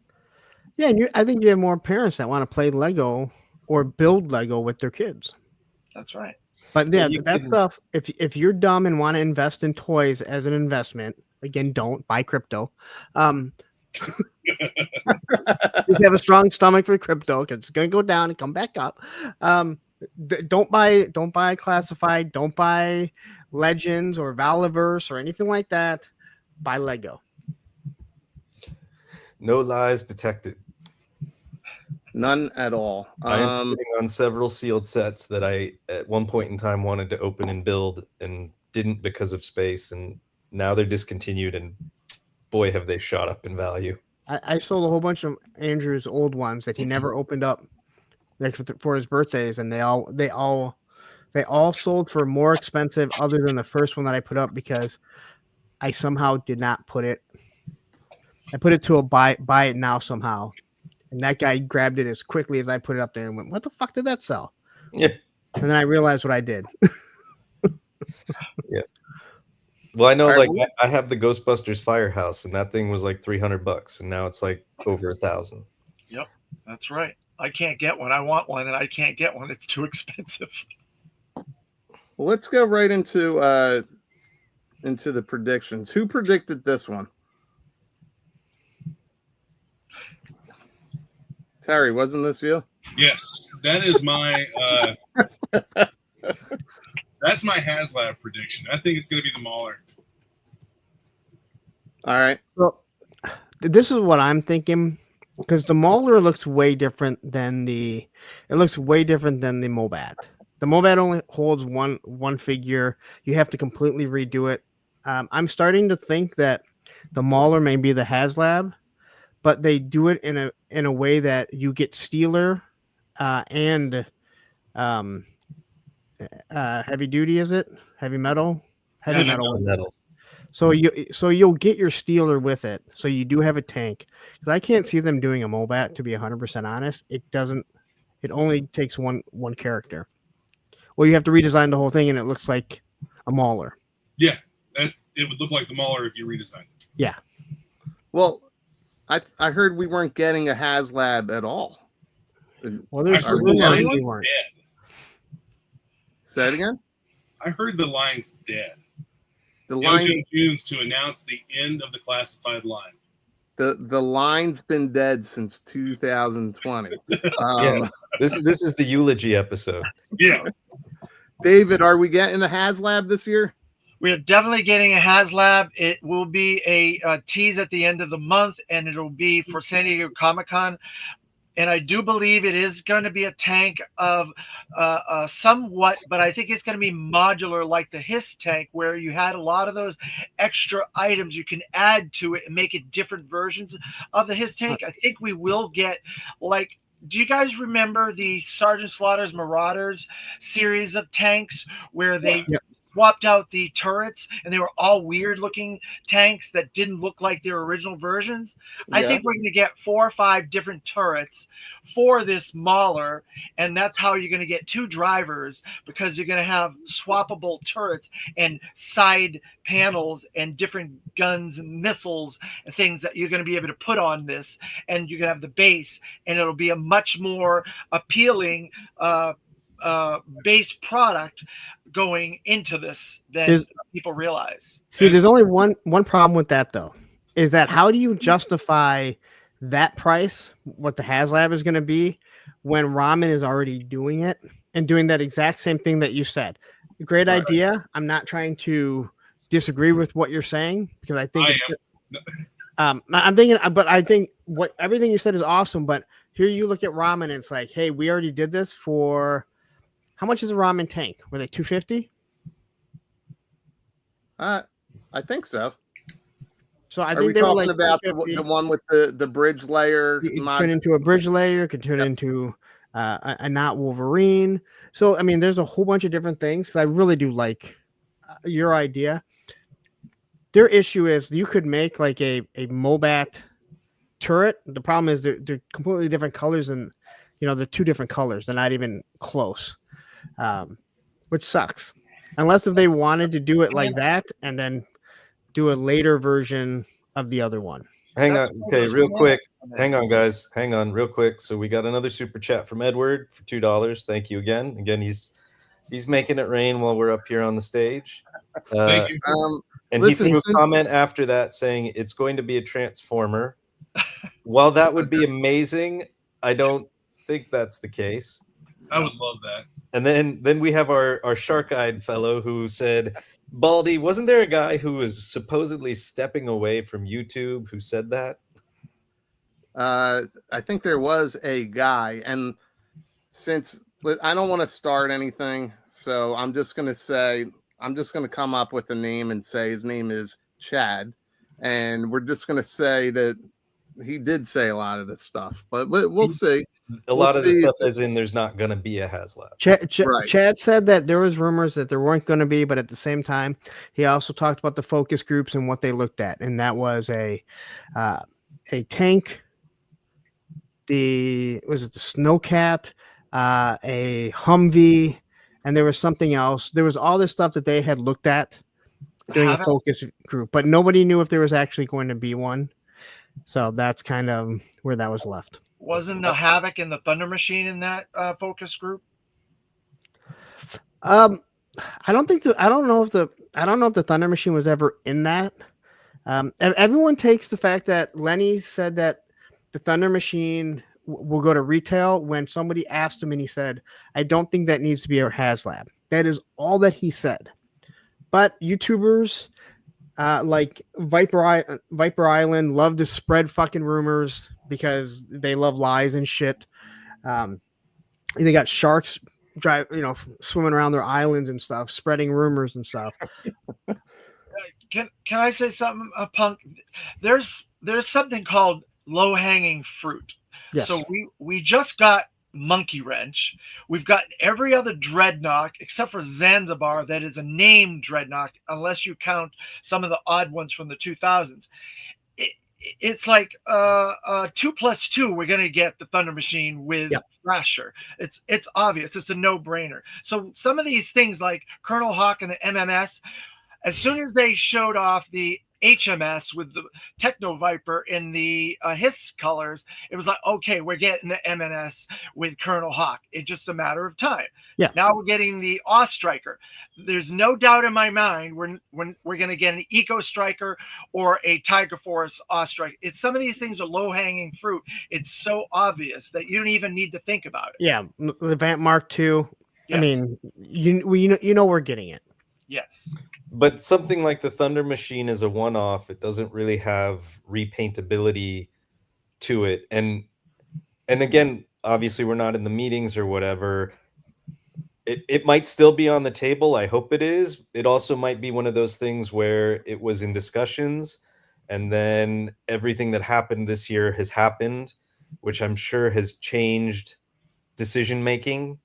S6: Yeah, and I think you have more parents that want to play Lego or build Lego with their kids.
S8: That's right.
S6: But yeah, that stuff, if you're dumb and want to invest in toys as an investment, again, don't buy crypto. Just have a strong stomach for crypto because it's going to go down and come back up. Don't buy classified, don't buy Legends or Valiverse or anything like that. Buy Lego.
S5: No lies detected.
S4: None at all.
S5: I am sitting on several sealed sets that I, at one point in time, wanted to open and build and didn't because of space, and now they're discontinued, and boy, have they shot up in value.
S6: I sold a whole bunch of Andrew's old ones that he never opened up for his birthdays, and they all sold for more expensive other than the first one that I put up because I somehow did not put it. I put it to a buy it now somehow. And that guy grabbed it as quickly as I put it up there and went, "What the fuck did that sell?"
S5: Yeah.
S6: And then I realized what I did.
S5: Yeah. Well, I know, I have the Ghostbusters Firehouse, and that thing was like $300, and now it's like over $1,000.
S8: Yep, that's right. I can't get one. I want one, and I can't get one. It's too expensive.
S4: Well, let's go right into the predictions. Who predicted this one? Terry, wasn't this you?
S7: Yes, that is my that's my HasLab prediction. I think it's going to be the Mauler.
S4: All right.
S6: Well, this is what I'm thinking because the Mauler looks way different than the Mobat. The Mobat only holds one figure. You have to completely redo it. I'm starting to think that the Mauler may be the HasLab, but they do it in a way that you get Steeler and heavy duty. Is it heavy metal? Heavy metal. So you'll get your Steeler with it. So you do have a tank. Because I can't see them doing a Mobat, to be 100% honest. It doesn't. It only takes one character. Well, you have to redesign the whole thing, and it looks like a Mauler.
S7: Yeah, it would look like the Mauler if you redesigned it.
S6: Yeah.
S4: Well, I heard we weren't getting a HasLab at all.
S6: Well, there's
S7: I heard the
S6: rumors
S7: line's
S6: we weren't.
S7: dead.
S4: Say it again.
S7: I heard the line's dead.
S4: The line
S7: Jones to announce the end of the classified line.
S4: The line's been dead since 2020.
S5: Yeah, this is the eulogy episode.
S7: Yeah.
S4: David, are we getting a HasLab this year?
S8: We are definitely getting a HasLab. It will be a tease at the end of the month, and it'll be for San Diego Comic-Con. And I do believe it is going to be a tank of somewhat, but I think it's going to be modular like the Hiss tank, where you had a lot of those extra items you can add to it and make it different versions of the Hiss tank. I think we will get, like, do you guys remember the Sergeant Slaughter's Marauders series of tanks where they swapped out the turrets and they were all weird looking tanks that didn't look like their original versions? I think we're going to get 4 or 5 different turrets for this Mauler, and that's how you're going to get 2 drivers, because you're going to have swappable turrets and side panels and different guns and missiles and things that you're going to be able to put on this, and you're going to have the base, and it'll be a much more appealing base product going into this than people realize.
S6: See, there's only one problem with that, though, is that how do you justify that price, what the HasLab is going to be, when Ramen is already doing it and doing that exact same thing that you said? Great idea. I'm not trying to disagree with what you're saying, because I think I'm thinking, but I think what everything you said is awesome. But here you look at Ramen and it's like, hey, we already did this for. How much is a Ramen tank? Were they $250?
S4: I think so.
S6: So I
S4: Are
S6: think
S4: we
S6: they were
S4: talking
S6: like
S4: about the one with the bridge layer?
S6: it turn into a bridge layer, could turn into a not Wolverine. So I mean, there's a whole bunch of different things, because I really do like your idea. Their issue is you could make like a Mobat turret. The problem is they're completely different colors, and they're 2 different colors. They're not even close. Which sucks, unless if they wanted to do it like that and then do a later version of the other one.
S5: Hang on. Okay, real quick. Hang on, guys. Hang on real quick. So we got another super chat from Edward for $2. Thank you again. Again, he's making it rain while we're up here on the stage.
S7: Thank you.
S5: And he threw a comment after that saying it's going to be a Transformer. While that would be amazing, I don't think that's the case.
S7: I would love that.
S5: And then we have our shark-eyed fellow who said, Baldy, wasn't there a guy who was supposedly stepping away from YouTube who said that?
S4: I think there was a guy, and since I don't want to start anything, so I'm just going to come up with a name and say his name is Chad, and we're just going to say that he did say a lot of this stuff, but we'll see.
S5: A lot of the stuff as in there's not going to be a HasLab.
S6: Chad said that there was rumors that there weren't going to be, but at the same time, he also talked about the focus groups and what they looked at, and that was a tank, the Snowcat, a Humvee, and there was something else. There was all this stuff that they had looked at during a focus group, but nobody knew if there was actually going to be one. So that's kind of where that was left.
S8: Wasn't the Havoc and the Thunder Machine in that focus group?
S6: I don't know if the Thunder Machine was ever in that. Everyone takes the fact that Lenny said that the Thunder Machine will go to retail when somebody asked him, and he said, "I don't think that needs to be a HasLab." That is all that he said. But YouTubers like Viper Island love to spread fucking rumors because they love lies and shit. They got sharks swimming around their islands and stuff, spreading rumors and stuff.
S8: Can I say something, Punk? There's something called low-hanging fruit.
S6: Yes.
S8: So we just got Monkey Wrench. We've got every other dreadnought except for Zanzibar that is a named dreadnought, unless you count some of the odd ones from the 2000s. It's like 2 plus 2. We're gonna get the Thunder Machine with Thrasher. It's obvious. It's a no-brainer. So some of these things like Colonel Hawk and the MMS, as soon as they showed off the HMS with the Techno Viper in the Hiss colors, it was like, okay, we're getting the MMS with Colonel Hawk. It's just a matter of time.
S6: Yeah.
S8: Now we're getting the Striker. There's no doubt in my mind we're going to get an Eco Striker or a Tiger Force Striker. It's some of these things are low hanging fruit. It's so obvious that you don't even need to think about it.
S6: Yeah, the Vamp Mark II. Yes. I mean, you know we're getting it.
S8: Yes.
S5: But something like the Thunder Machine is a one-off. It doesn't really have repaintability to it. And and again, obviously we're not in the meetings or whatever. It might still be on the table. I hope it is. It also might be one of those things where it was in discussions, and then everything that happened this year has happened, which I'm sure has changed decision making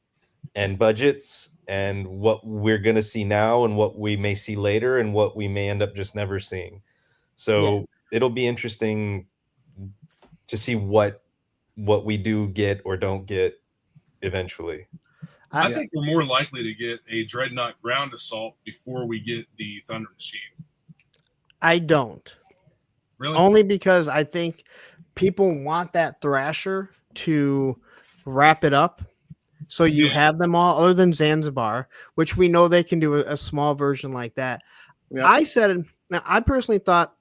S5: and budgets and what we're going to see now and what we may see later and what we may end up just never seeing. So it'll be interesting to see what we do get or don't get eventually.
S7: I think we're more likely to get a Dreadnought ground assault before we get the Thunder Machine.
S6: I don't.
S7: Really?
S6: Only because I think people want that Thrasher to wrap it up. So you have them all, other than Zanzibar, which we know they can do a small version like that. Yeah. I personally thought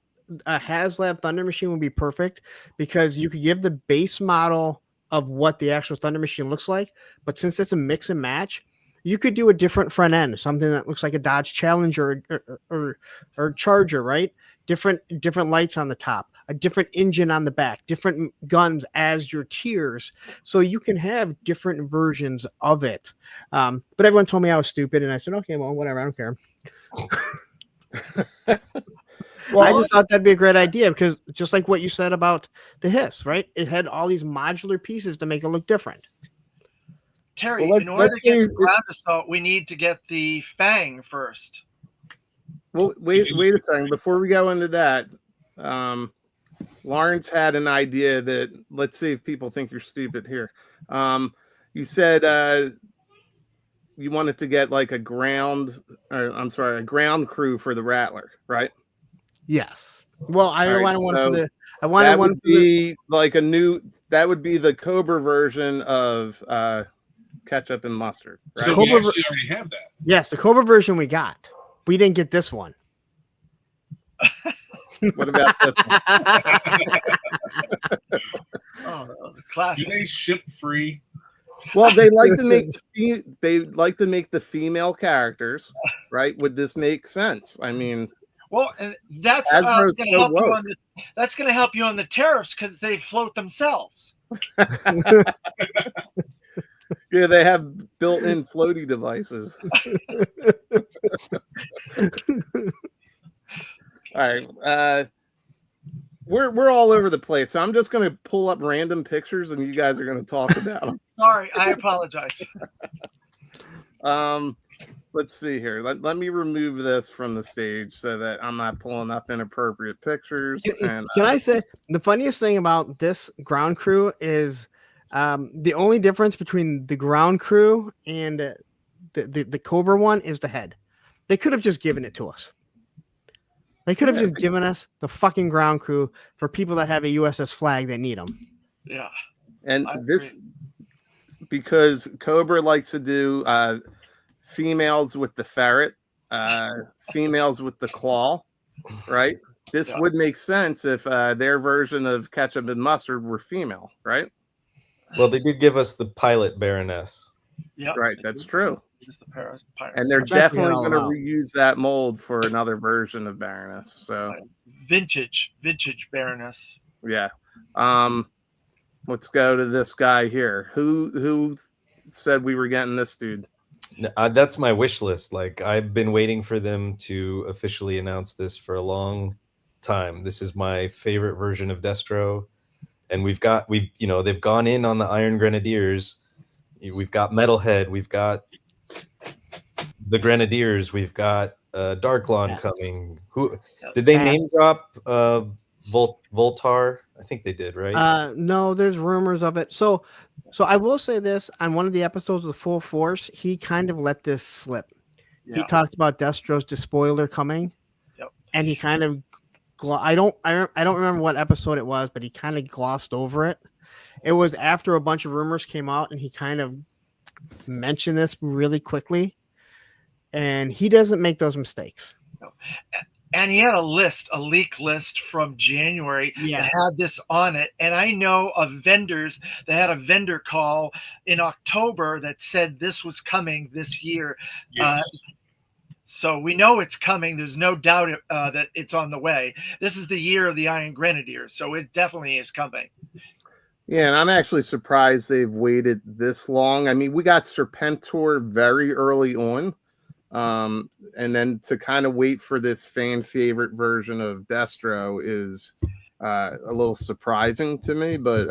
S6: a HasLab Thunder Machine would be perfect because you could give the base model of what the actual Thunder Machine looks like, but since it's a mix and match, you could do a different front end, something that looks like a Dodge Challenger or Charger, right? Different lights on the top, a different engine on the back, different guns as your tiers, so you can have different versions of it. But everyone told me I was stupid, and I said, okay, well, whatever, I don't care. Well, I just thought that'd be a great idea because just like what you said about the Hiss, right? It had all these modular pieces to make it look different.
S8: Terry, in order to get the ground assault, we need to get the Fang first.
S4: Well, wait a second. Before we go into that, Lawrence had an idea that, let's see if people think you're stupid here. You said you wanted to get like a ground crew for the Rattler, right?
S6: Yes. Well, I wanted one for the. I wanted
S4: that
S6: one
S4: would
S6: for
S4: be like a new. That would be the Cobra version of ketchup and mustard. Right?
S7: So we actually already have that.
S6: Yes, the Cobra version we got. We didn't get this one.
S4: What about this one?
S8: Oh, classic.
S7: Do they ship free?
S4: Well, they like to make the female characters, right? Would this make sense? I mean,
S8: well, and that's going to help you on the tariffs because they float themselves.
S4: Yeah, they have built-in floaty devices. All right, we're all over the place, so I'm just going to pull up random pictures, and you guys are going to talk about them.
S8: Sorry, I apologize.
S4: Let's see here. Let me remove this from the stage so that I'm not pulling up inappropriate pictures. And
S6: can I say the funniest thing about this ground crew is the only difference between the ground crew and the Cobra one is the head. They could have just given it to us. They could have just given us the fucking ground crew for people that have a USS flag that need them.
S8: Yeah.
S4: And this, because Cobra likes to do females with the ferret, females with the claw, right? This would make sense if their version of ketchup and mustard were female, right?
S5: Well, they did give us the pilot Baroness.
S8: Yeah,
S4: right. That's true.
S8: The
S4: and they're definitely going to reuse that mold for another version of Baroness. So
S8: vintage Baroness.
S4: Yeah. Let's go to this guy here. Who said we were getting this dude?
S5: That's my wish list. Like, I've been waiting for them to officially announce this for a long time. This is my favorite version of Destro. And they've gone in on the Iron Grenadiers. We've got Metalhead. We've got the Grenadiers. We've got Darklon coming. Who did they name drop? Voltar. I think they did, right?
S6: No, there's rumors of it. So I will say this: on one of the episodes of Full Force, he kind of let this slip. Yeah. He talked about Destro's despoiler coming, and he kind of. I don't remember what episode it was, but he kind of glossed over it. It was after a bunch of rumors came out, and he kind of mentioned this really quickly. And he doesn't make those mistakes.
S8: No. And he had a leak list from January that had this on it. And I know of vendors that had a vendor call in October that said this was coming this year.
S7: Yes.
S8: So we know it's coming. There's no doubt that it's on the way. This is the year of the Iron Grenadiers, so it definitely is coming.
S4: Yeah, and I'm actually surprised they've waited this long. I mean, we got Serpentor very early on. And then to kind of wait for this fan favorite version of Destro is a little surprising to me, but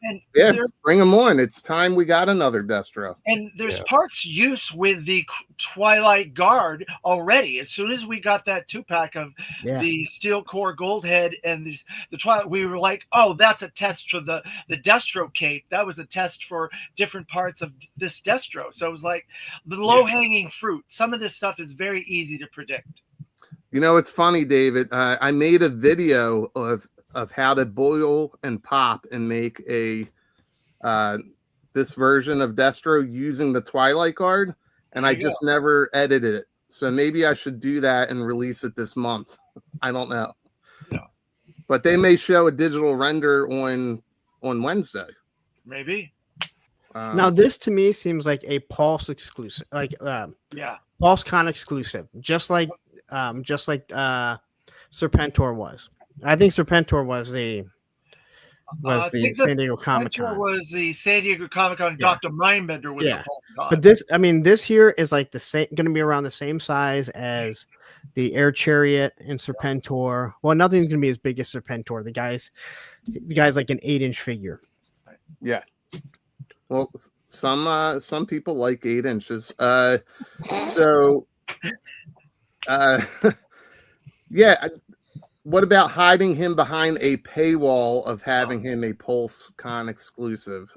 S8: And
S4: yeah,
S8: there's
S4: bring them on. It's time we got another Destro.
S8: And there's
S5: Yeah.
S8: parts use with the Twilight Guard already. As soon as we got that 2-pack of
S6: Yeah.
S8: the Steel Core Gold Head and the Twilight, we were like, oh, that's a test for the Destro cape. That was a test for different parts of this Destro. So it was like the low-hanging fruit. Some of this stuff is very easy to predict.
S4: You know, it's funny, David. I made a video of how to boil and pop and make a this version of Destro using the Twilight Guard, and I just never edited it. So maybe I should do that and release it this month. I don't know.
S8: No.
S4: But they may show a digital render on Wednesday.
S8: Maybe.
S6: Now, this to me seems like a Pulse exclusive, like
S8: Yeah.
S6: PulseCon exclusive, just like Serpentor was. I think Serpentor was the
S8: I think
S6: San Diego Comic
S8: Serpentor
S6: Con.
S8: was the San Diego Comic Con.
S6: Yeah.
S8: Dr. Mindbender was
S6: Yeah.
S8: the Pulse.
S6: But this, I mean, this here is like the same, going to be around the same size as the Air Chariot and Serpentor. Well, nothing's going to be as big as Serpentor. The guy's like an 8-inch figure.
S4: Yeah. Well, some people like 8 inches. Yeah. What about hiding him behind a paywall of having him a PulseCon exclusive?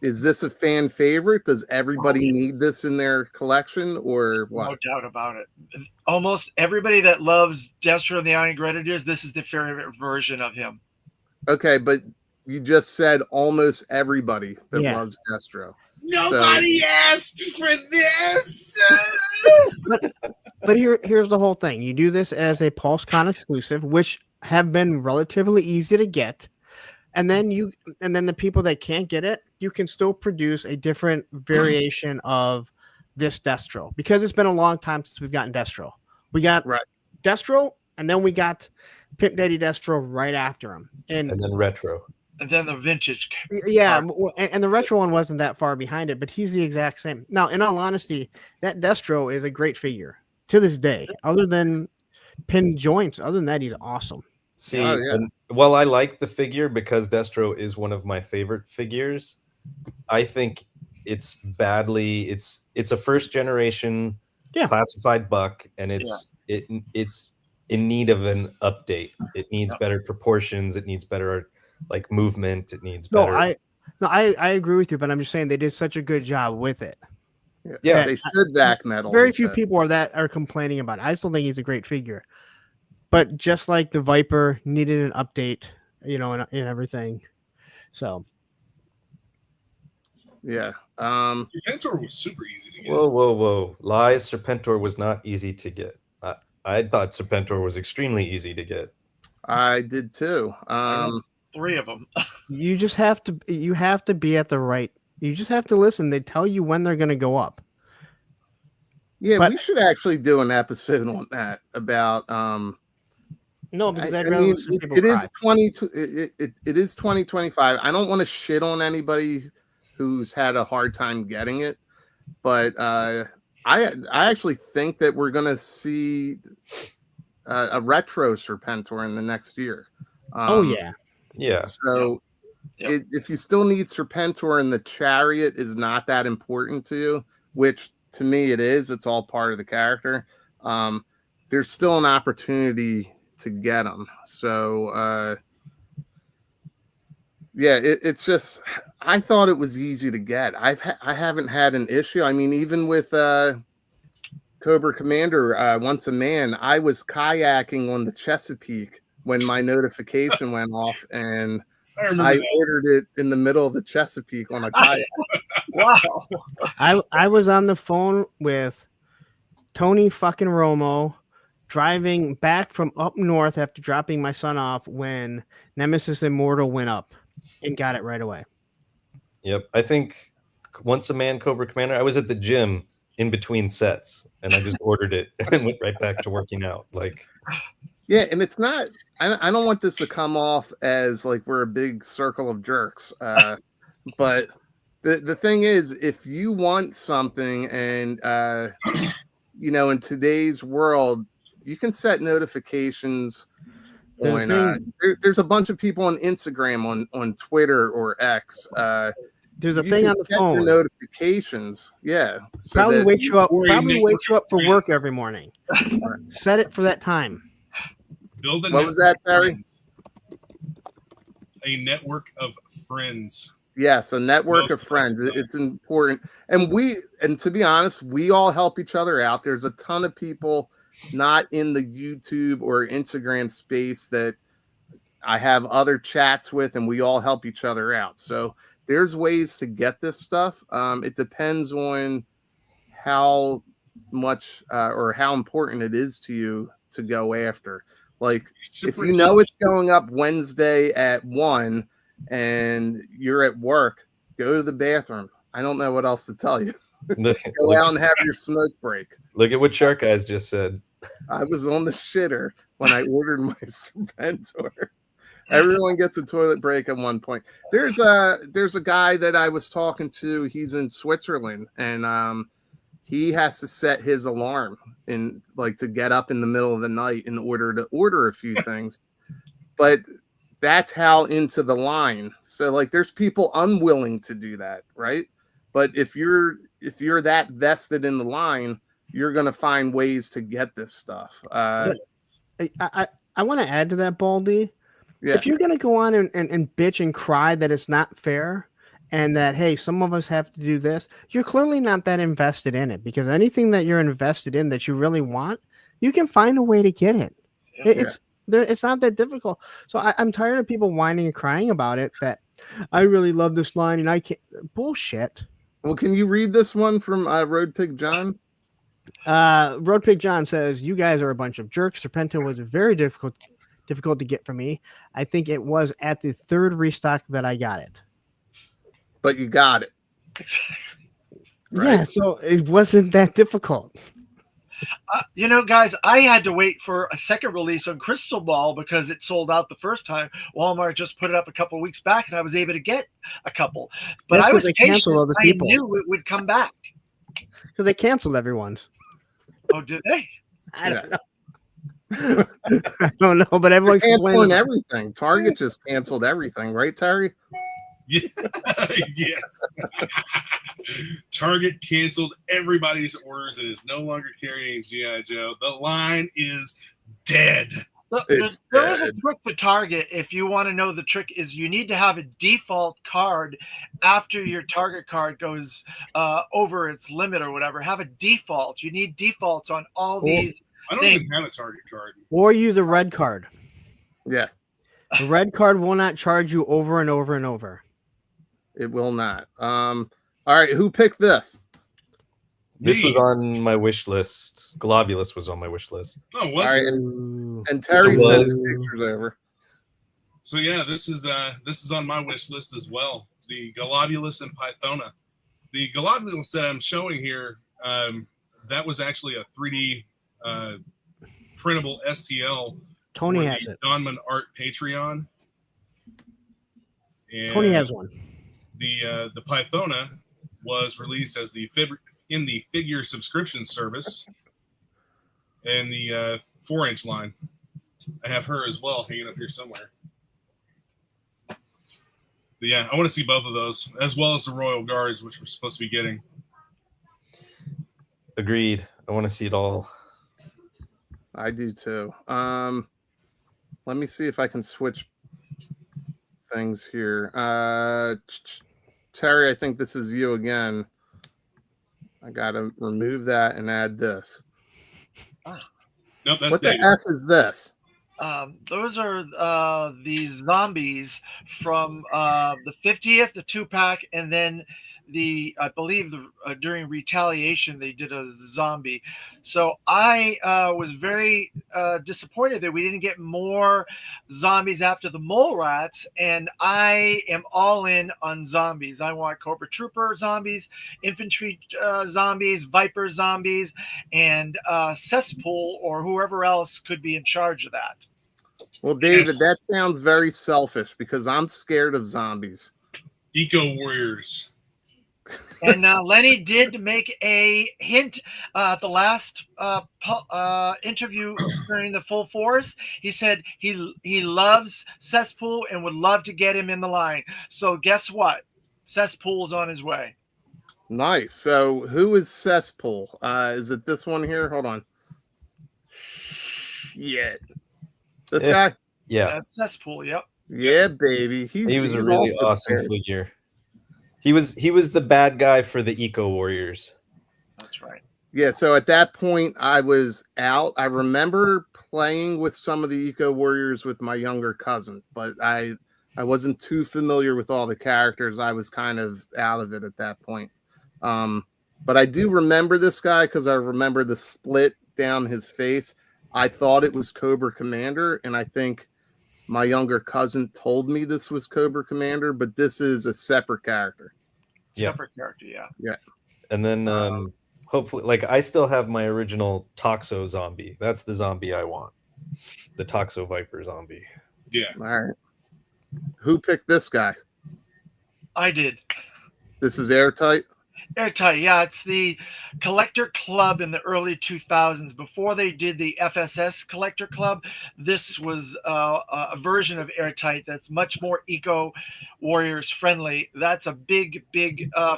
S4: Is this a fan favorite? Does everybody need this in their collection, or what?
S8: No doubt about it. Almost everybody that loves Destro and the Iron Grenadiers, this is the favorite version of him.
S4: Okay, but you just said almost everybody that
S6: Yeah.
S4: loves Destro.
S7: Nobody asked for this.
S6: But here's the whole thing. You do this as a PulseCon exclusive, which have been relatively easy to get. And then the people that can't get it, you can still produce a different variation of this Destro, because it's been a long time since we've gotten Destro. We got Destro, and then we got Pimp Daddy Destro right after him. And
S5: then retro.
S8: And then the vintage.
S6: yeah, and the retro one wasn't that far behind it, but he's the exact same. Now, in all honesty, that Destro is a great figure to this day. Other than pin joints, other than that, he's awesome.
S5: See, and while I like the figure because Destro is one of my favorite figures, I think it's a first generation classified buck, and it's in need of an update. It needs better proportions. It needs better like movement. It needs better.
S6: I agree with you, but I'm just saying they did such a good job with it.
S4: Yeah, they should Zach Metal.
S6: Very few people are complaining about it. I still think he's a great figure, but just like the Viper needed an update, and everything. So
S4: yeah,
S7: Serpentor was super easy to get.
S5: Whoa! Lies. Serpentor was not easy to get. I thought Serpentor was extremely easy to get.
S4: I did too.
S8: 3 of them.
S6: you have to be at the right. You just have to listen. They tell you when they're going to go up.
S4: Yeah, we should actually do an episode on that about.
S6: No, because
S4: it is 2025. I don't want to shit on anybody who's had a hard time getting it, but I actually think that we're going to see a retro Serpentor in the next year.
S5: Yeah.
S4: So if you still need Serpentor and the Chariot is not that important to you, which to me it is, it's all part of the character. There's still an opportunity to get them. So it's just, I thought it was easy to get. I haven't had an issue. I mean, even with Cobra Commander, Once a Man, I was kayaking on the Chesapeake when my notification went off, and I ordered it in the middle of the Chesapeake on a kayak.
S8: Wow.
S6: I was on the phone with Tony fucking Romo, driving back from up north after dropping my son off when Nemesis Immortal went up, and got it right away.
S5: Yep. I think Once a Man Cobra Commander, I was at the gym in between sets, and I just ordered it and went right back to working out. Like,
S4: yeah, and it's not I don't want this to come off as like we're a big circle of jerks, but the thing is, if you want something, and in today's world, you can set notifications on. There's a bunch of people on Instagram, on Twitter or X.
S6: There's a
S4: You
S6: thing
S4: can
S6: on the
S4: set your
S6: phone.
S4: notifications. Yeah, so
S6: Probably
S4: that
S6: wakes you up.
S7: or a
S6: Probably
S7: network
S6: wakes you up for
S7: of
S6: work every morning. Set it for that time.
S7: Build a
S4: What was that,
S7: network of
S4: Barry?
S7: friends. A network of friends.
S4: Yes, a network of
S7: Most
S4: friends.
S7: of the
S4: It's important, and to be honest, we all help each other out. There's a ton of people not in the YouTube or Instagram space that I have other chats with, and we all help each other out. So there's ways to get this stuff. It depends on how much or how important it is to you to go after. Like, if you know it's going up Wednesday at 1 and you're at work, go to the bathroom. I don't know what else to tell you. Go out and have your smoke break.
S5: Look at what Shark Eyes just said.
S4: I was on the shitter when I ordered my Serpentor. Everyone gets a toilet break at one point. There's a guy that I was talking to. He's in Switzerland, and he has to set his alarm to get up in the middle of the night in order to order a few things. But that's how into the line. So like, there's people unwilling to do that, right? But if you're that vested in the line, you're gonna find ways to get this stuff.
S6: I want to add to that, Baldy.
S4: Yeah.
S6: If you're gonna go on and bitch and cry that it's not fair, and that, hey, some of us have to do this, you're clearly not that invested in it, because anything that you're invested in that you really want, you can find a way to get it. It's not that difficult. So I'm tired of people whining and crying about it, that I really love this line and I can't. Bullshit.
S4: Well, can you read this one from Road Pig John?
S6: Road Pig John says, you guys are a bunch of jerks. Serpenta was very difficult to get for me. I think it was at the third restock that I got it.
S4: But you got it.
S6: Right? Yeah, so it wasn't that difficult.
S8: Guys, I had to wait for a second release on Crystal Ball because it sold out the first time. Walmart just put it up a couple of weeks back, and I was able to get a couple. But I was patient. I knew it would come back.
S6: Because they canceled everyone's.
S8: Oh, did they?
S6: I don't know. I don't know, but everyone's
S4: canceling everything. Target just canceled everything, right, Terry?
S7: Yeah. Yes. Target canceled everybody's orders and is no longer carrying GI Joe. The line is dead.
S8: Look, there is a trick to Target. If you want to know, the trick is you need to have a default card after your Target card goes over its limit or whatever. Have a default. You need defaults on all these.
S7: I don't even have a Target card.
S6: Or use a red card.
S4: Yeah.
S6: The red card will not charge you over and over and over.
S4: It will not. All right, who picked this?
S5: This was on my wish list. Globulus was on my wish list.
S7: Oh, was
S4: right, and Terry sent his pictures over.
S7: So yeah, this is on my wish list as well. The Globulus and Pythona. The Globulus that I'm showing here, that was actually a 3D printable STL.
S6: Tony has it.
S7: Donman Art Patreon. And
S6: Tony has one.
S7: The Pythona was released as in the figure subscription service, and the 4-inch line. I have her as well hanging up here somewhere. But yeah, I want to see both of those, as well as the Royal Guards, which we're supposed to be getting.
S5: Agreed. I want to see it all.
S4: I do too. Let me see if I can switch things here. Terry, I think this is you again. I gotta remove that and add this.
S7: Nope, that's
S4: what the F is this?
S8: Those are the zombies from the 50th, the 2-pack, and then I believe during Retaliation they did a zombie. So I was very disappointed that we didn't get more zombies after the mole rats, and I am all in on zombies. I want Cobra Trooper zombies, infantry zombies, Viper zombies, and Cesspool or whoever else could be in charge of that.
S4: Well, David,
S7: Yes.
S4: that sounds very selfish because I'm scared of zombies.
S7: Eco Warriors.
S8: And Lenny did make a hint at the last interview during the Full Force. He said he loves Cesspool and would love to get him in the line. So guess what? Cesspool's on his way.
S4: Nice. So who is Cesspool? Is it this one here? Hold on. Shit. This
S5: Yeah.
S4: guy?
S5: Yeah,
S8: That's Cesspool. Yep.
S4: Yeah, baby.
S5: he was a
S4: he's
S5: really
S4: also
S5: awesome
S4: scary.
S5: figure. He was the bad guy for the Eco Warriors.
S8: That's right.
S4: Yeah, so at that point I was out. I remember playing with some of the Eco Warriors with my younger cousin, but I wasn't too familiar with all the characters. I was kind of out of it at that point. But I do remember this guy because I remember the split down his face. I thought it was Cobra Commander, and I think my younger cousin told me this was Cobra Commander, but this is a separate character.
S5: Yeah.
S8: Separate character. Yeah.
S5: And then hopefully, like, I still have my original Toxo zombie. That's the zombie I want. The Toxo Viper zombie.
S7: Yeah.
S4: All right. Who picked this guy?
S8: I did.
S4: This is airtight.
S8: Airtight, yeah, it's the collector club in the early 2000s. Before they did the FSS collector club, this was a version of Airtight that's much more Eco Warriors friendly. That's a big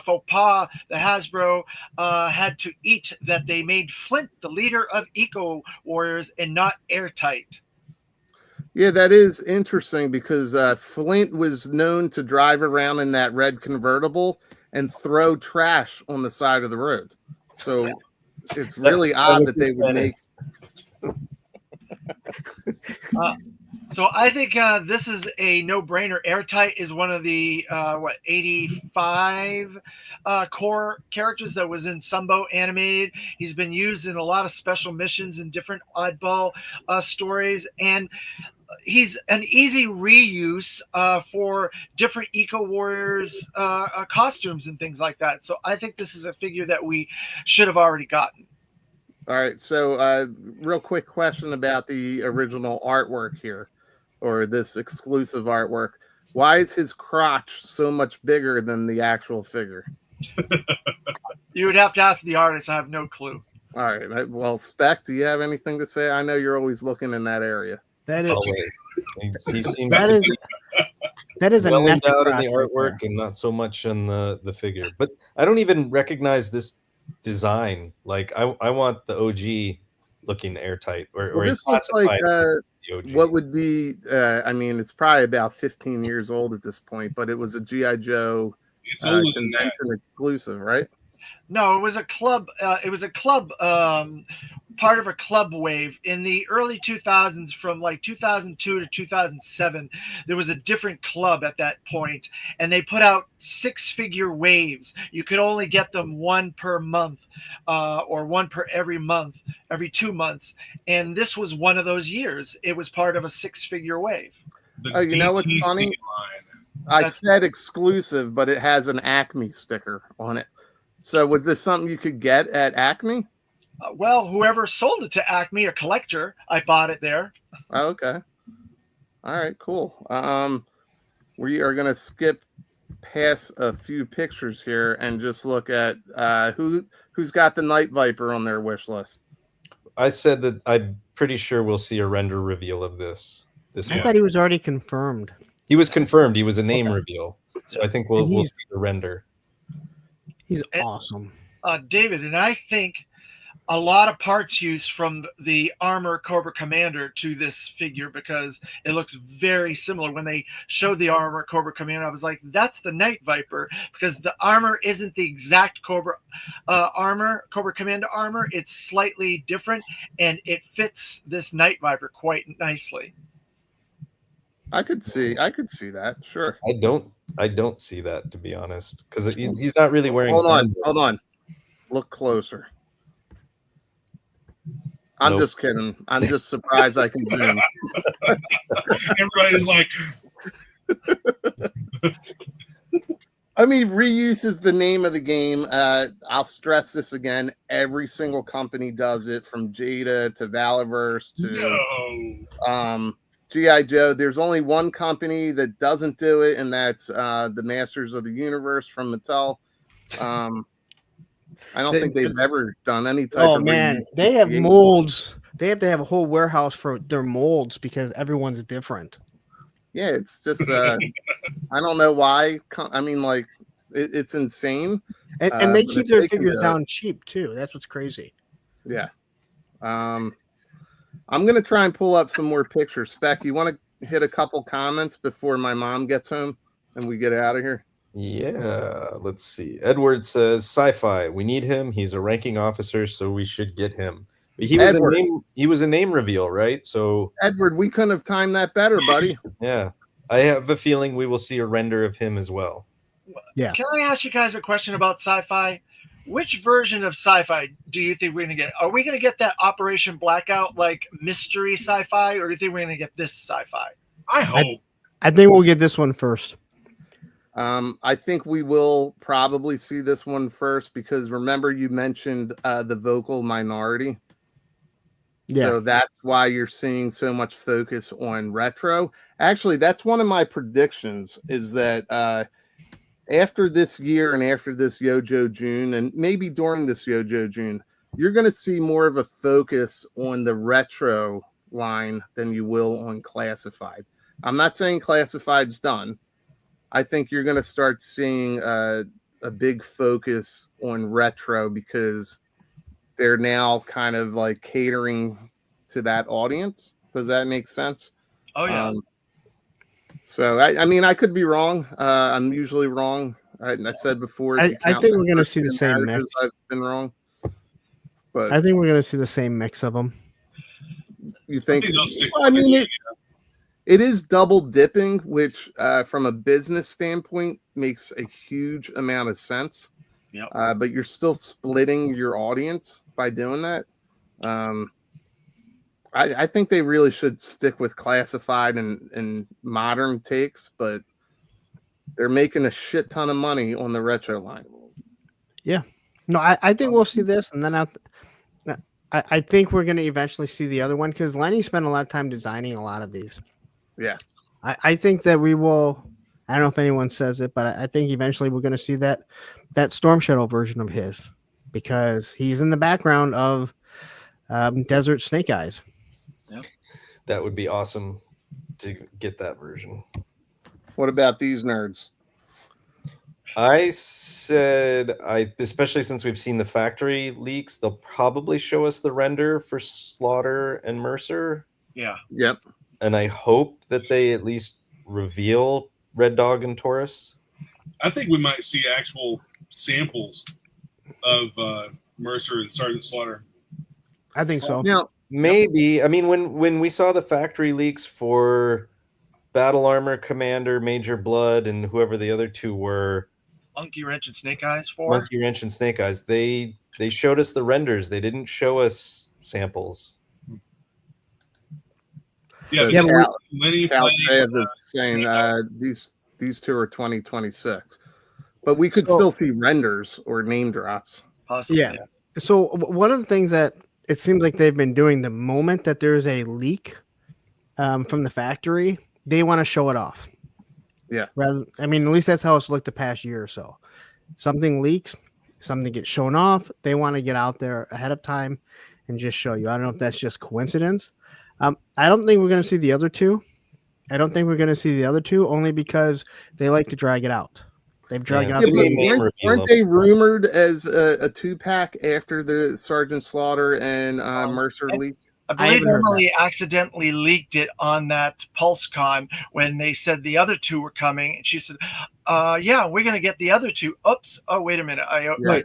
S8: faux pas that Hasbro had to eat, that they made Flint the leader of Eco Warriors and not Airtight.
S4: Yeah, that is interesting because Flint was known to drive around in that red convertible and throw trash on the side of the road. So it's really odd that they would make.
S8: So I think this is a no-brainer. Airtight is one of the 85 core characters that was in Sumbo animated. He's been used in a lot of special missions and different oddball stories, and he's an easy reuse for different Eco Warriors costumes and things like that. So I think this is a figure that we should have already gotten.
S4: All right. So real quick question about the original artwork here, or this exclusive artwork. Why is his crotch so much bigger than the actual figure?
S8: You would have to ask the artist. I have no clue.
S4: All right. Well, Spec, do you have anything to say? I know you're always looking in that area.
S6: That is
S5: Always. He seems
S6: that
S5: to
S6: is
S5: be
S6: that is a
S5: well
S6: natural
S5: endowed in the
S6: crotch right
S5: artwork and not so much in the figure. But I don't even recognize this design. Like I want the OG looking Airtight or
S4: Well,
S5: a
S4: this looks like
S5: classified the OG.
S4: what would be, I mean, it's probably about 15 years old at this point, but it was a GIJoe
S7: It's older than that.
S4: convention exclusive, right?
S8: No, it was a club. Part of a club wave in the early 2000s, from like 2002 to 2007. There was a different club at that point, and they put out 6-figure waves. You could only get them one per month, or one per every month, every 2 months. And this was one of those years. It was part of a 6-figure wave.
S7: The
S4: Oh, you know what's
S7: DTC
S4: funny?
S7: line.
S4: I said exclusive, but it has an Acme sticker on it. So was this something you could get at Acme?
S8: Well, whoever sold it to Acme, a collector, I bought it there.
S4: Oh, okay. All right, cool. We are going to skip past a few pictures here and just look at who's got the Night Viper on their wish list.
S5: I said that I'm pretty sure we'll see a render reveal of this.
S6: I thought he was already confirmed.
S5: He was confirmed. He was a name
S6: Okay.
S5: reveal. So I think we'll see the render.
S6: He's awesome.
S8: David, and I think a lot of parts used from the Armor Cobra Commander to this figure, because it looks very similar. When they showed the Armor Cobra Commander, I was like, that's the Night Viper, because the armor isn't the exact Cobra Commander armor. It's slightly different, and it fits this Night Viper quite nicely.
S4: I could see that. Sure.
S5: I don't see that, to be honest, because he's not really wearing.
S4: Hold on. Look closer. I'm
S5: Nope.
S4: just kidding. I'm just surprised I can zoom.
S7: Everybody's like,
S4: I mean, reuse is the name of the game. I'll stress this again. Every single company does it, from Jada to Valorverse to
S7: no.
S4: GIJoe. There's only one company that doesn't do it, and that's the Masters of the Universe from Mattel. I don't think they've ever done any type
S6: Oh
S4: of
S6: man,
S4: reuse
S6: they have
S4: 68.
S6: molds. They have to have a whole warehouse for their molds because everyone's different.
S4: Yeah, it's just I don't know why. I mean, like it's insane.
S6: And they
S4: but
S6: keep
S4: if
S6: their
S4: they can
S6: figures
S4: do it-
S6: down cheap too. That's what's crazy.
S4: Yeah. I'm gonna try and pull up some more pictures. Spec, you want to hit a couple comments before my mom gets home and we get out of here?
S5: Yeah, let's see. Edward says sci-fi. We need him. He's a ranking officer, so we should get him. He was
S4: Edward.
S5: he was a name reveal, right? So
S4: Edward, we couldn't have timed that better, buddy.
S5: yeah. I have a feeling we will see a render of him as well.
S6: Yeah.
S8: Can I ask you guys a question about sci-fi? Which version of sci-fi do you think we're going to get? Are we going to get that Operation Blackout like mystery sci-fi, or do you think we're going to get this sci-fi?
S7: I hope.
S6: I think we'll get this one first.
S4: I think we will probably see this one first because remember you mentioned the vocal minority.
S6: Yeah.
S4: So that's why you're seeing so much focus on retro. Actually, that's one of my predictions is that after this year and after this GIJoe June, and maybe during this GIJoe June, you're going to see more of a focus on the retro line than you will on classified. I'm not saying classified's done. I think you're going to start seeing a big focus on retro because they're now kind of like catering to that audience. Does that make sense?
S8: Oh yeah.
S4: So I mean, I could be wrong. I'm usually wrong. I said before. if you
S6: I
S4: count
S6: think
S4: my
S6: we're going to
S4: first
S6: see the
S4: two
S6: same mix.
S4: marriages, I've been wrong. But
S6: I think we're going to see the same mix of them.
S4: you think?
S7: they'll stick
S4: Well, I
S7: with
S4: mean, it is double dipping, which from a business standpoint makes a huge amount of sense.
S8: Yep.
S4: But you're still splitting your audience by doing that. I think they really should stick with classified and modern takes, but they're making a shit ton of money on the retro line.
S6: No, I think we'll see this, and then I think we're going to eventually see the other one because Lenny spent a lot of time designing a lot of these.
S4: Yeah.
S6: I think that we will. I don't know if anyone says it, but I think eventually we're going to see that Storm Shadow version of his because he's in the background of Desert Snake Eyes.
S8: Yep.
S5: That would be awesome to get that version.
S4: What about these nerds?
S5: I said, especially since we've seen the factory leaks, they'll probably show us the render for Slaughter and Mercer.
S8: Yeah.
S4: Yep.
S5: And I hope that they at least reveal Red Dog and Taurus.
S7: I think we might see actual samples of Mercer and Sergeant Slaughter.
S6: I think so.
S4: Now,
S5: Maybe. I mean, when we saw the factory leaks for Battle Armor Commander, Major Blood, and whoever the other two were,
S8: Monkey Wrench and Snake Eyes for.
S5: Monkey Wrench and Snake Eyes, they showed us the renders. They didn't show us samples.
S7: Yeah,
S6: Yeah,
S7: but
S6: but
S7: Lenny
S4: Cal
S7: played,
S4: said this saying these two are 2026, but we could still see renders or name drops.
S8: Possibly.
S6: Yeah. So one of the things that it seems like they've been doing the moment that there's a leak from the factory, they want to show it off.
S4: Yeah.
S6: I mean, at least that's how it's looked the past year or so. Something leaks, something gets shown off. They want to get out there ahead of time and just show you. I don't know if that's just coincidence. I don't think we're going to see the other two. Only because they like to drag it out. They've dragged
S5: Yeah.
S6: it out.
S4: Yeah,
S5: They
S4: but
S5: may
S4: weren't
S5: reveal
S4: they rumored as a 2-pack after the Sergeant Slaughter and Mercer leak?
S8: I
S6: I
S8: believe
S6: haven't heard
S8: Emily accidentally leaked it on that PulseCon when they said the other two were coming. And she said, yeah, we're going to get the other two. Oops. Oh, wait a minute. I spoke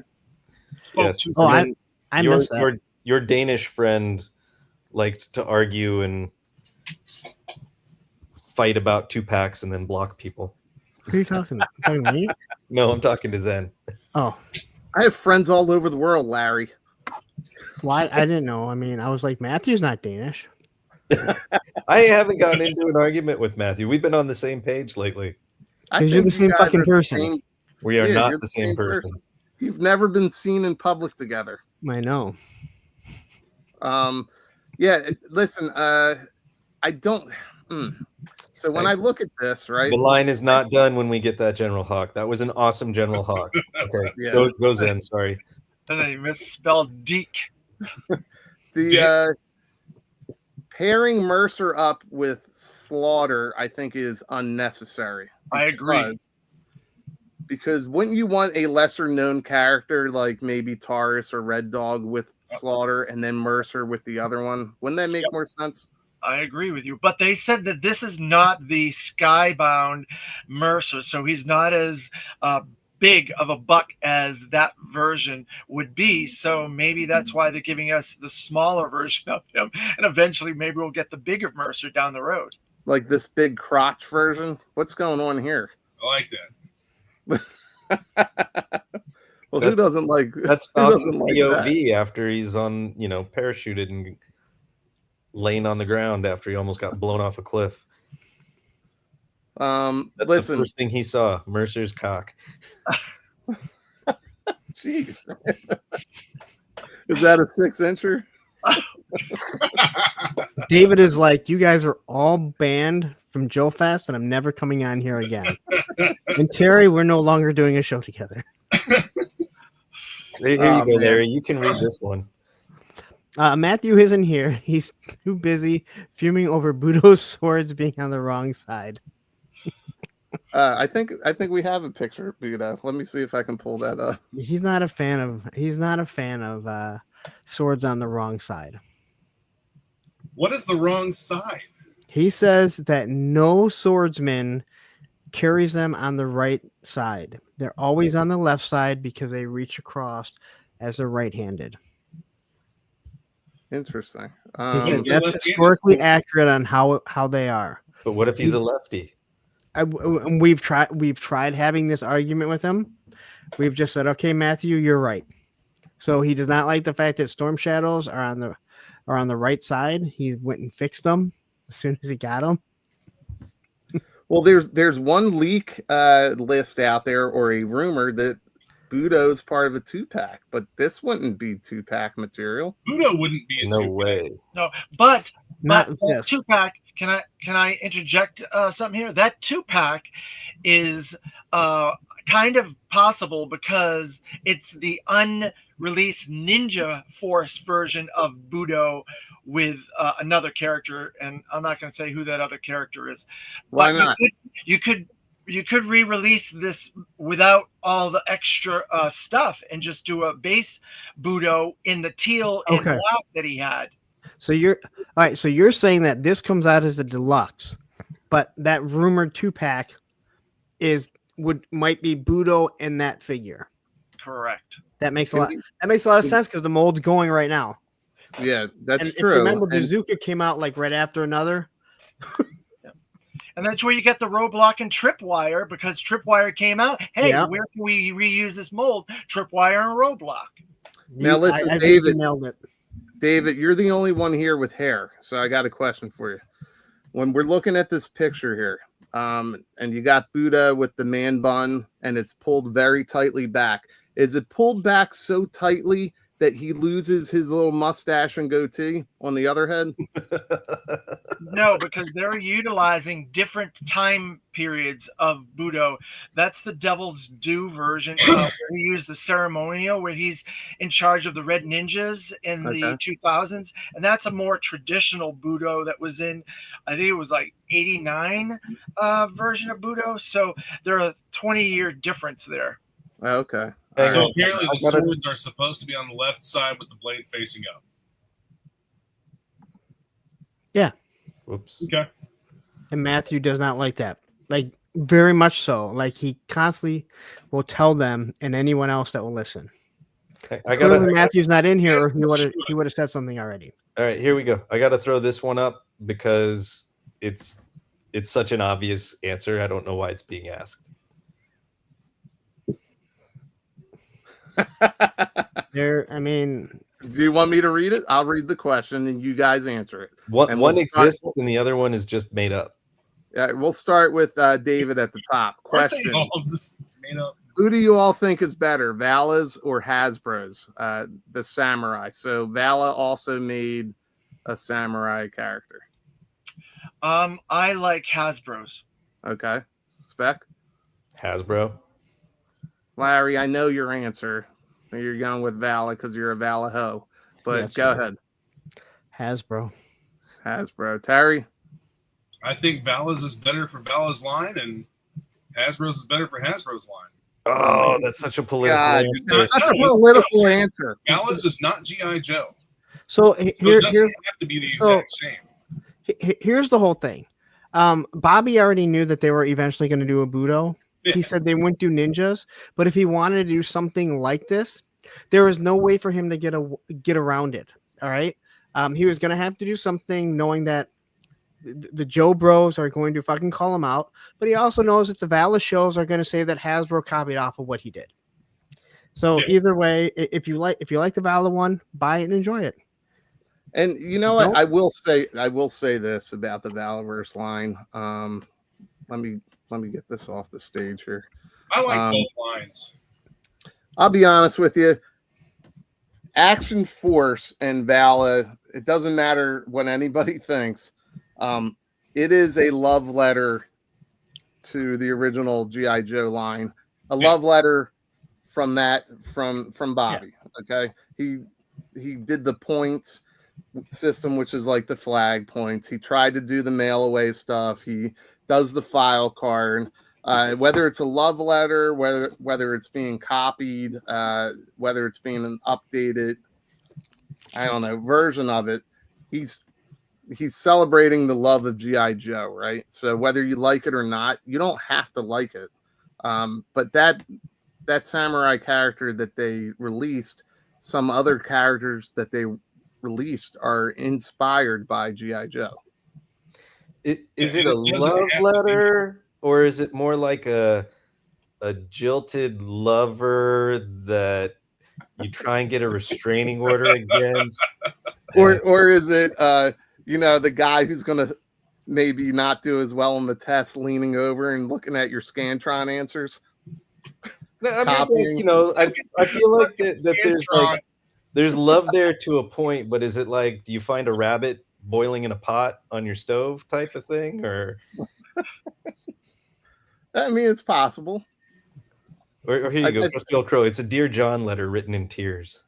S5: Yes.
S8: too
S6: Oh,
S8: soon.
S6: I missed that.
S5: Your Danish friend liked to argue and fight about 2-packs and then block people.
S6: Who are you talking to? Talking to me?
S5: No, I'm talking to Zen.
S6: Oh,
S4: I have friends all over the world, Larry.
S6: well, I didn't know. I mean, I was like, Matthew's not Danish.
S5: I haven't gotten into an argument with Matthew. We've been on the same page lately.
S4: I
S6: 'Cause you're
S4: think
S6: the
S4: you
S6: same
S4: guys
S6: fucking
S4: are the
S6: person.
S4: same-
S5: We are
S4: Yeah,
S5: not
S4: you're
S5: the same person.
S4: You've never been seen in public together.
S6: I know.
S4: Yeah, listen, I don't. So when I look at this, right?
S5: The line is not done when we get that General Hawk. That was an awesome General Hawk. Okay,
S4: Yeah.
S5: go Zen. Sorry.
S8: And then he misspelled Deke.
S4: The pairing Mercer up with Slaughter, I think, is unnecessary.
S8: I agree.
S4: Because wouldn't you want a lesser known character like maybe Taurus or Red Dog with Slaughter and then Mercer with the other one? Wouldn't that make more sense?
S8: I agree with you. But they said that this is not the Skybound Mercer, so he's not as big of a buck as that version would be. So maybe that's why they're giving us the smaller version of him. And eventually maybe we'll get the bigger Mercer down the road.
S4: Like this big crotch version? What's going on here?
S7: I like that.
S4: Well, who doesn't like
S5: that's Falcon's POV after he's on, parachuted and laying on the ground after he almost got blown off a cliff. That's
S4: listen.
S5: the first thing he saw, Mercer's cock.
S4: Jeez. Is that a 6-incher?
S6: David is like, you guys are all banned from Joe Fest, and I'm never coming on here again. And Terry, we're no longer doing a show together.
S5: Here you go, Larry. You can read this one.
S6: Matthew isn't here. He's too busy fuming over Budo's swords being on the wrong side.
S4: I think we have a picture of Budo. Let me see if I can pull that up.
S6: He's not a fan of swords on the wrong side.
S7: What is the wrong side?
S6: He says that no swordsman carries them on the right side. They're always on the left side because they reach across as they're right-handed.
S4: Interesting.
S6: He said that's historically accurate on how they are.
S5: But what if he's a lefty?
S6: We've tried having this argument with him. We've just said, okay, Matthew, you're right. So he does not like the fact that Storm Shadows are on the right side. He went and fixed them as soon as he got them.
S4: Well, there's one leak list out there or a rumor that Budo's part of a 2-pack, but this wouldn't be 2-pack material.
S7: Budo wouldn't be a 2-pack.
S5: No way.
S8: No, but
S6: Not
S8: that
S6: this.
S8: 2-pack. Can I interject something here? That 2-pack is kind of possible because it's the unreleased Ninja Force version of Budo with another character, and I'm not going to say who that other character is.
S4: Why
S8: But
S4: not?
S8: You could re-release this without all the extra stuff and just do a base Budo in the teal and black that he had.
S6: So you're all right. So you're saying that this comes out as a deluxe, but that rumored 2-pack might be Budo in that figure.
S8: Correct.
S6: That makes a lot of sense because the mold's going right now.
S4: Yeah, that's
S6: and
S4: true.
S6: If you remember, Bazooka came out like right after another.
S8: And that's where you get the Roblox and Tripwire, because Tripwire came out. Hey, where can we reuse this mold? Tripwire and Roblox.
S4: Now listen,
S6: I
S4: David.
S6: nailed it.
S4: David, you're the only one here with hair, so I got a question for you. When we're looking at this picture here, and you got Budo with the man bun, and it's pulled very tightly back. Is it pulled back so tightly that he loses his little mustache and goatee on the other head?
S8: No, because they're utilizing different time periods of Budo. That's the Devil's Due version. We use the ceremonial where he's in charge of the Red Ninjas in the 2000s. And that's a more traditional Budo that was in, I think it was like 89 version of Budo. So there are a 20-year difference there.
S4: Okay.
S7: So apparently the swords are supposed to be on the left side with the blade facing up.
S6: Yeah.
S5: Whoops.
S7: Okay.
S6: And Matthew does not like that. Like, very much so. Like, he constantly will tell them and anyone else that will listen. Matthew's not in here, or he would have said something already.
S5: All right, here we go. I got to throw this one up because it's such an obvious answer. I don't know why it's being asked.
S4: Do you want me to read it? I'll read the question and you guys answer it.
S5: One exists and the other one is just made up.
S4: Yeah, we'll start with David at the top. Question:
S7: Just made up.
S4: Who do you all think is better, Vala's or Hasbro's? The samurai. So Vala also made a samurai character.
S8: I like Hasbro's.
S4: Okay. Spec?
S5: Hasbro.
S4: Larry, I know your answer. You're going with Vala because you're a Vala ho. But
S6: Yes,
S4: go
S6: sir.
S4: ahead.
S6: Hasbro.
S4: Hasbro. Terry?
S7: I think Vala's is better for Vala's line, and Hasbro's is better for Hasbro's line.
S5: Oh, that's such a political
S4: God,
S5: answer.
S4: that's such a political answer.
S7: Vala's is not GI Joe,
S6: So
S7: so it
S6: here,
S7: doesn't have to be the exact same.
S6: here's the whole thing. Bobby already knew that they were eventually going to do a Budo.
S7: Yeah.
S6: He said they wouldn't do ninjas, but if he wanted to do something like this, there was no way for him to get around it. All right. He was going to have to do something knowing that the Joe Bros are going to fucking call him out, but he also knows that the Vala shows are going to say that Hasbro copied off of what he did. So
S7: Yeah.
S6: either way, if you like the Vala one, buy it and enjoy it.
S4: And you know what? I will say this about the Valaverse line. Let me get this off the stage here.
S7: I like both lines.
S4: I'll be honest with you. Action Force and Vala, it doesn't matter what anybody thinks. It is a love letter to the original GI Joe line. A love letter from Bobby. Yeah. Okay. He did the points system, which is like the flag points. He tried to do the mail away stuff. He does the file card. Whether it's a love letter, whether it's being copied, whether it's being an updated, I don't know, version of it, he's celebrating the love of GI Joe, right? So whether you like it or not, you don't have to like it. But that samurai character that they released, some other characters that they released are inspired by GI Joe.
S5: Is it a love letter, or is it more like a jilted lover that you try and get a restraining order against?
S4: Or is it the guy who's gonna maybe not do as well on the test, leaning over and looking at your Scantron answers?
S5: I mean, I feel like that there's love there to a point, but is it like, do you find a rabbit boiling in a pot on your stove type of thing, or?
S4: I mean, it's possible.
S5: Or here you go, Crusty Old Crow. It's a Dear John letter written in tears.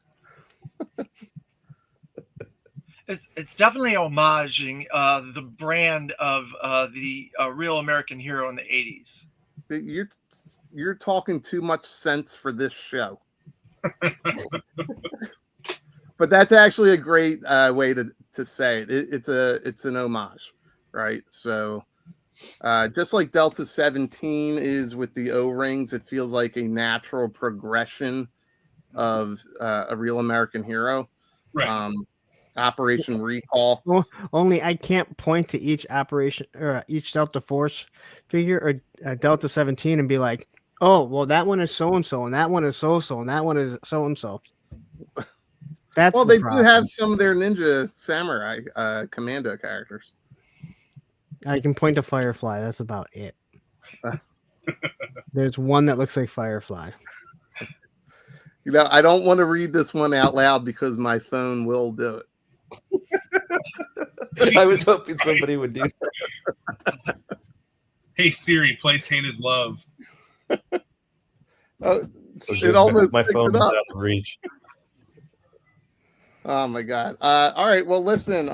S8: It's definitely homaging the brand of the Real American Hero in the 80s.
S4: You're talking too much sense for this show. But that's actually a great way to say it. It's an homage, right? So just like Delta 17 is with the O-rings, it feels like a natural progression of a Real American Hero.
S7: Right.
S4: Operation Recall.
S6: Well, only I can't point to each operation or each Delta Force figure or Delta 17 and be like, oh, well, that one is so and so, and that one is so and that one is so and so. That's
S4: they do have some of their Ninja Samurai commando characters.
S6: I can point to Firefly. That's about it. There's one that looks like Firefly.
S4: I don't want to read this one out loud because my phone will do it.
S5: I was hoping somebody would do that.
S7: Hey Siri, play Tainted Love.
S4: It almost
S5: my
S4: picked
S5: phone
S4: it
S5: was
S4: up.
S5: out of reach.
S4: Oh my god! All right, well, listen.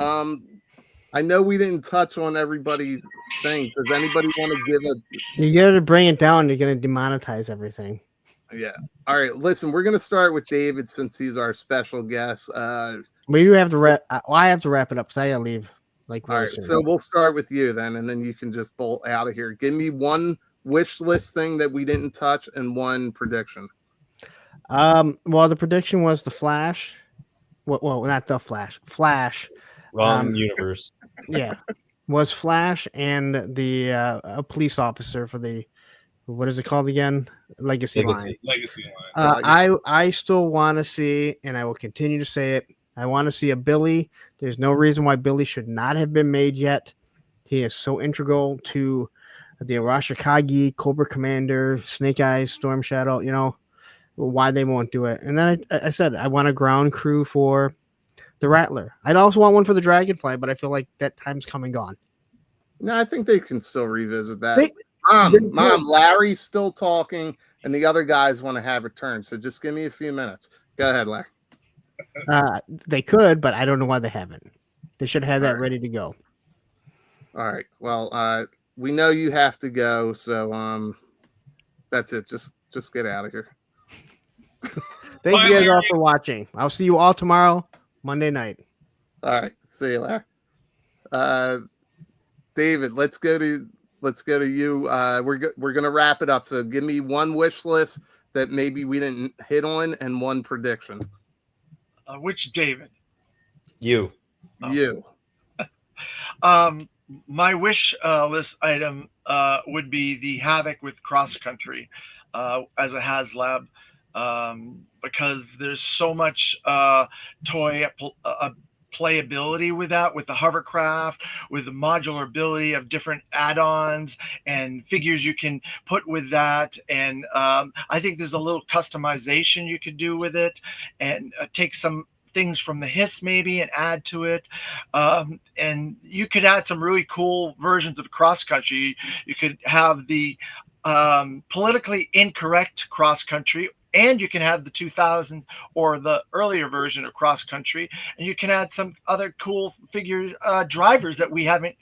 S4: I know we didn't touch on everybody's things. Does anybody want to give a?
S6: You got to bring it down. You're going to demonetize everything.
S4: Yeah. All right. Listen, we're going to start with David since he's our special guest.
S6: We do have to wrap. I have to wrap it up because I got to leave. All
S4: right.
S6: soon.
S4: So we'll start with you then, and then you can just bolt out of here. Give me one wish list thing that we didn't touch and one prediction.
S6: Well, the prediction was the Flash. Well, not the Flash. Flash.
S5: Wrong universe.
S6: Yeah, was Flash and the a police officer for the, what is it called again? Legacy line.
S7: Legacy line.
S6: I still want to see, and I will continue to say it, I want to see a Billy. There's no reason why Billy should not have been made yet. He is so integral to the Arashikage, Cobra Commander, Snake Eyes, Storm Shadow, why they won't do it. And then I said I want a ground crew for the Rattler. I'd also want one for the Dragonfly, but I feel like that time's come and gone.
S4: No, I think they can still revisit that.
S6: They-
S4: Mom, Larry's still talking, and the other guys want to have a turn. So just give me a few minutes. Go ahead, Larry.
S6: They could, but I don't know why they haven't. They should have that
S4: All right.
S6: ready to go.
S4: All right. Well, we know you have to go, so that's it. Just get out of here.
S6: Thank
S7: Bye,
S6: you guys all
S7: Larry.
S6: for watching. I'll see you all tomorrow, Monday night.
S4: All right. See you, Larry. David, let's go to you. We're gonna wrap it up. So give me one wish list that maybe we didn't hit on, and one prediction.
S8: Which David?
S5: You.
S8: Oh.
S4: You.
S8: My wish list item would be the Havoc with cross country as a HasLab, because there's so much toy playability with that, with the hovercraft, with the modular ability of different add-ons and figures you can put with that. And I think there's a little customization you could do with it, and take some things from the hiss maybe and add to it. And you could add some really cool versions of cross country. You could have the politically incorrect cross country, and you can have the 2000 or the earlier version of cross country, and you can add some other cool figures, drivers that we haven't,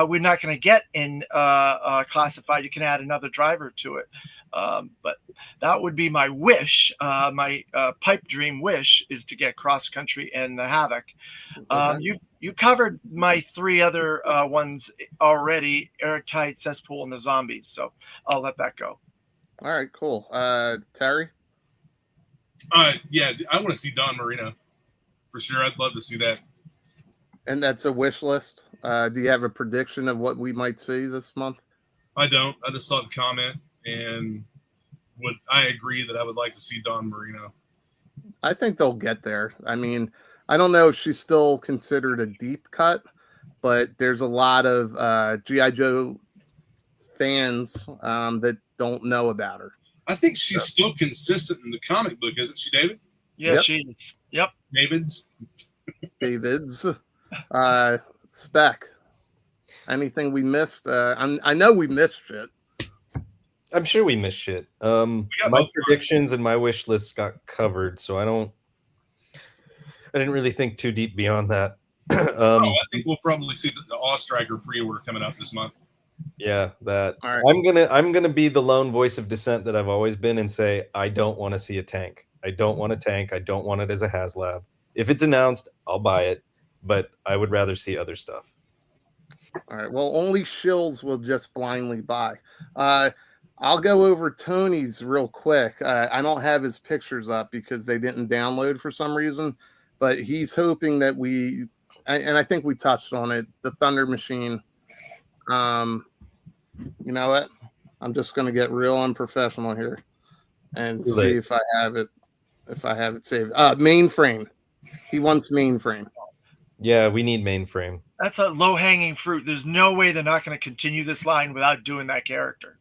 S8: we're not going to get in classified. You can add another driver to it. But that would be my wish. My pipe dream wish is to get cross country and the Havoc. You covered my three other ones already: Airtight, Cesspool, and the Zombies. So I'll let that go.
S4: All right, cool. Terry?
S7: Yeah, I want to see Don Marino for sure. I'd love to see that.
S4: And that's a wish list. Do you have a prediction of what we might see this month?
S7: I don't. I just saw the comment, and I agree that I would like to see Don Marino.
S4: I think they'll get there. I mean, I don't know if she's still considered a deep cut, but there's a lot of GIJoe fans that don't know about her.
S7: I think she's still consistent in the comic book, isn't she, David?
S8: Yeah,
S4: Yep.
S8: she is. Yep.
S4: David's Spec. Anything we missed? I know we missed shit.
S5: I'm sure we missed shit. My predictions and my wish list got covered, so I didn't really think too deep beyond that.
S7: I think we'll probably see the Ostriker pre-order coming up this month.
S5: Yeah, that.
S4: All right.
S5: I'm gonna be the lone voice of dissent that I've always been and say I don't want to see a tank. I don't want a tank. I don't want it as a HasLab. If it's announced, I'll buy it, but I would rather see other stuff.
S4: All right. Well, only shills will just blindly buy. I'll go over Tony's real quick. I don't have his pictures up because they didn't download for some reason, but he's hoping that and I think we touched on it, the Thunder Machine. You know what? I'm just going to get real unprofessional here and see if I have it. If I have it saved. Mainframe. He wants Mainframe.
S5: Yeah, we need Mainframe.
S8: That's a low-hanging fruit. There's no way they're not going to continue this line without doing that character.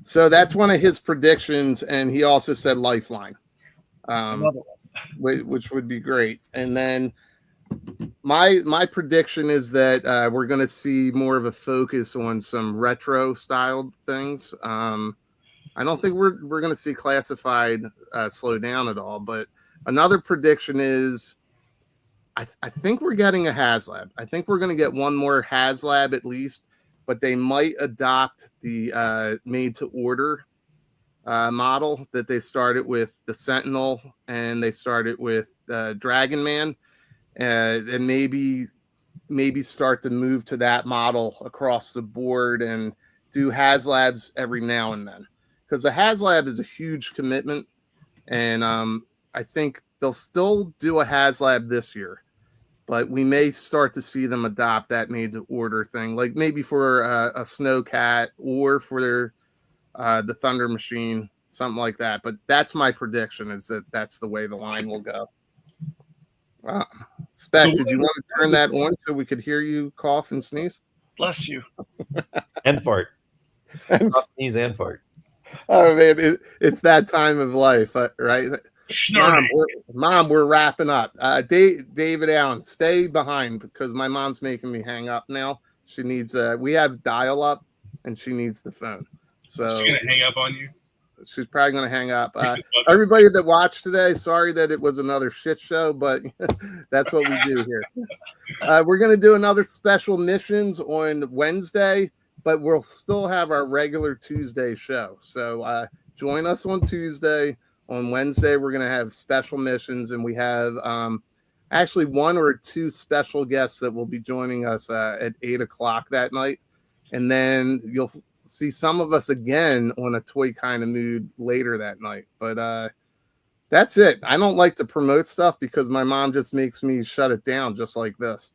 S4: So that's one of his predictions, and he also said Lifeline, which would be great. And then my prediction is that we're going to see more of a focus on some retro styled things. I don't think we're going to see classified slow down at all. But another prediction is I think we're getting a HasLab. I think we're going to get one more HasLab at least, but they might adopt the made to order model that they started with the Sentinel and they started with Dragon Man. And maybe start to move to that model across the board and do HasLabs every now and then, because the HasLab is a huge commitment, and I think they'll still do a HasLab this year, but we may start to see them adopt that made to order thing, like maybe for a Snowcat or for the Thunder Machine, something like that. But that's my prediction, is that that's the way the line will go. Spec, did you want to turn that on so we could hear you cough and sneeze?
S8: Bless you.
S5: And fart. Sneeze and fart.
S4: Oh man, it's that time of life, right? Mom, we're wrapping up. David Allen, stay behind because my mom's making me hang up now. She needs we have dial up, and she needs the phone. So
S7: She's gonna hang up on you.
S4: she's probably going to hang up. Everybody that watched today, sorry that it was another shit show, but that's what we do here. We're going to do another special missions on Wednesday, but we'll still have our regular Tuesday show. So join us on Tuesday. On Wednesday, we're going to have special missions, and we have actually 1 or 2 special guests that will be joining us at 8 o'clock that night. And then you'll see some of us again on a toy kind of mood later that night. But that's it. I don't like to promote stuff because my mom just makes me shut it down just like this.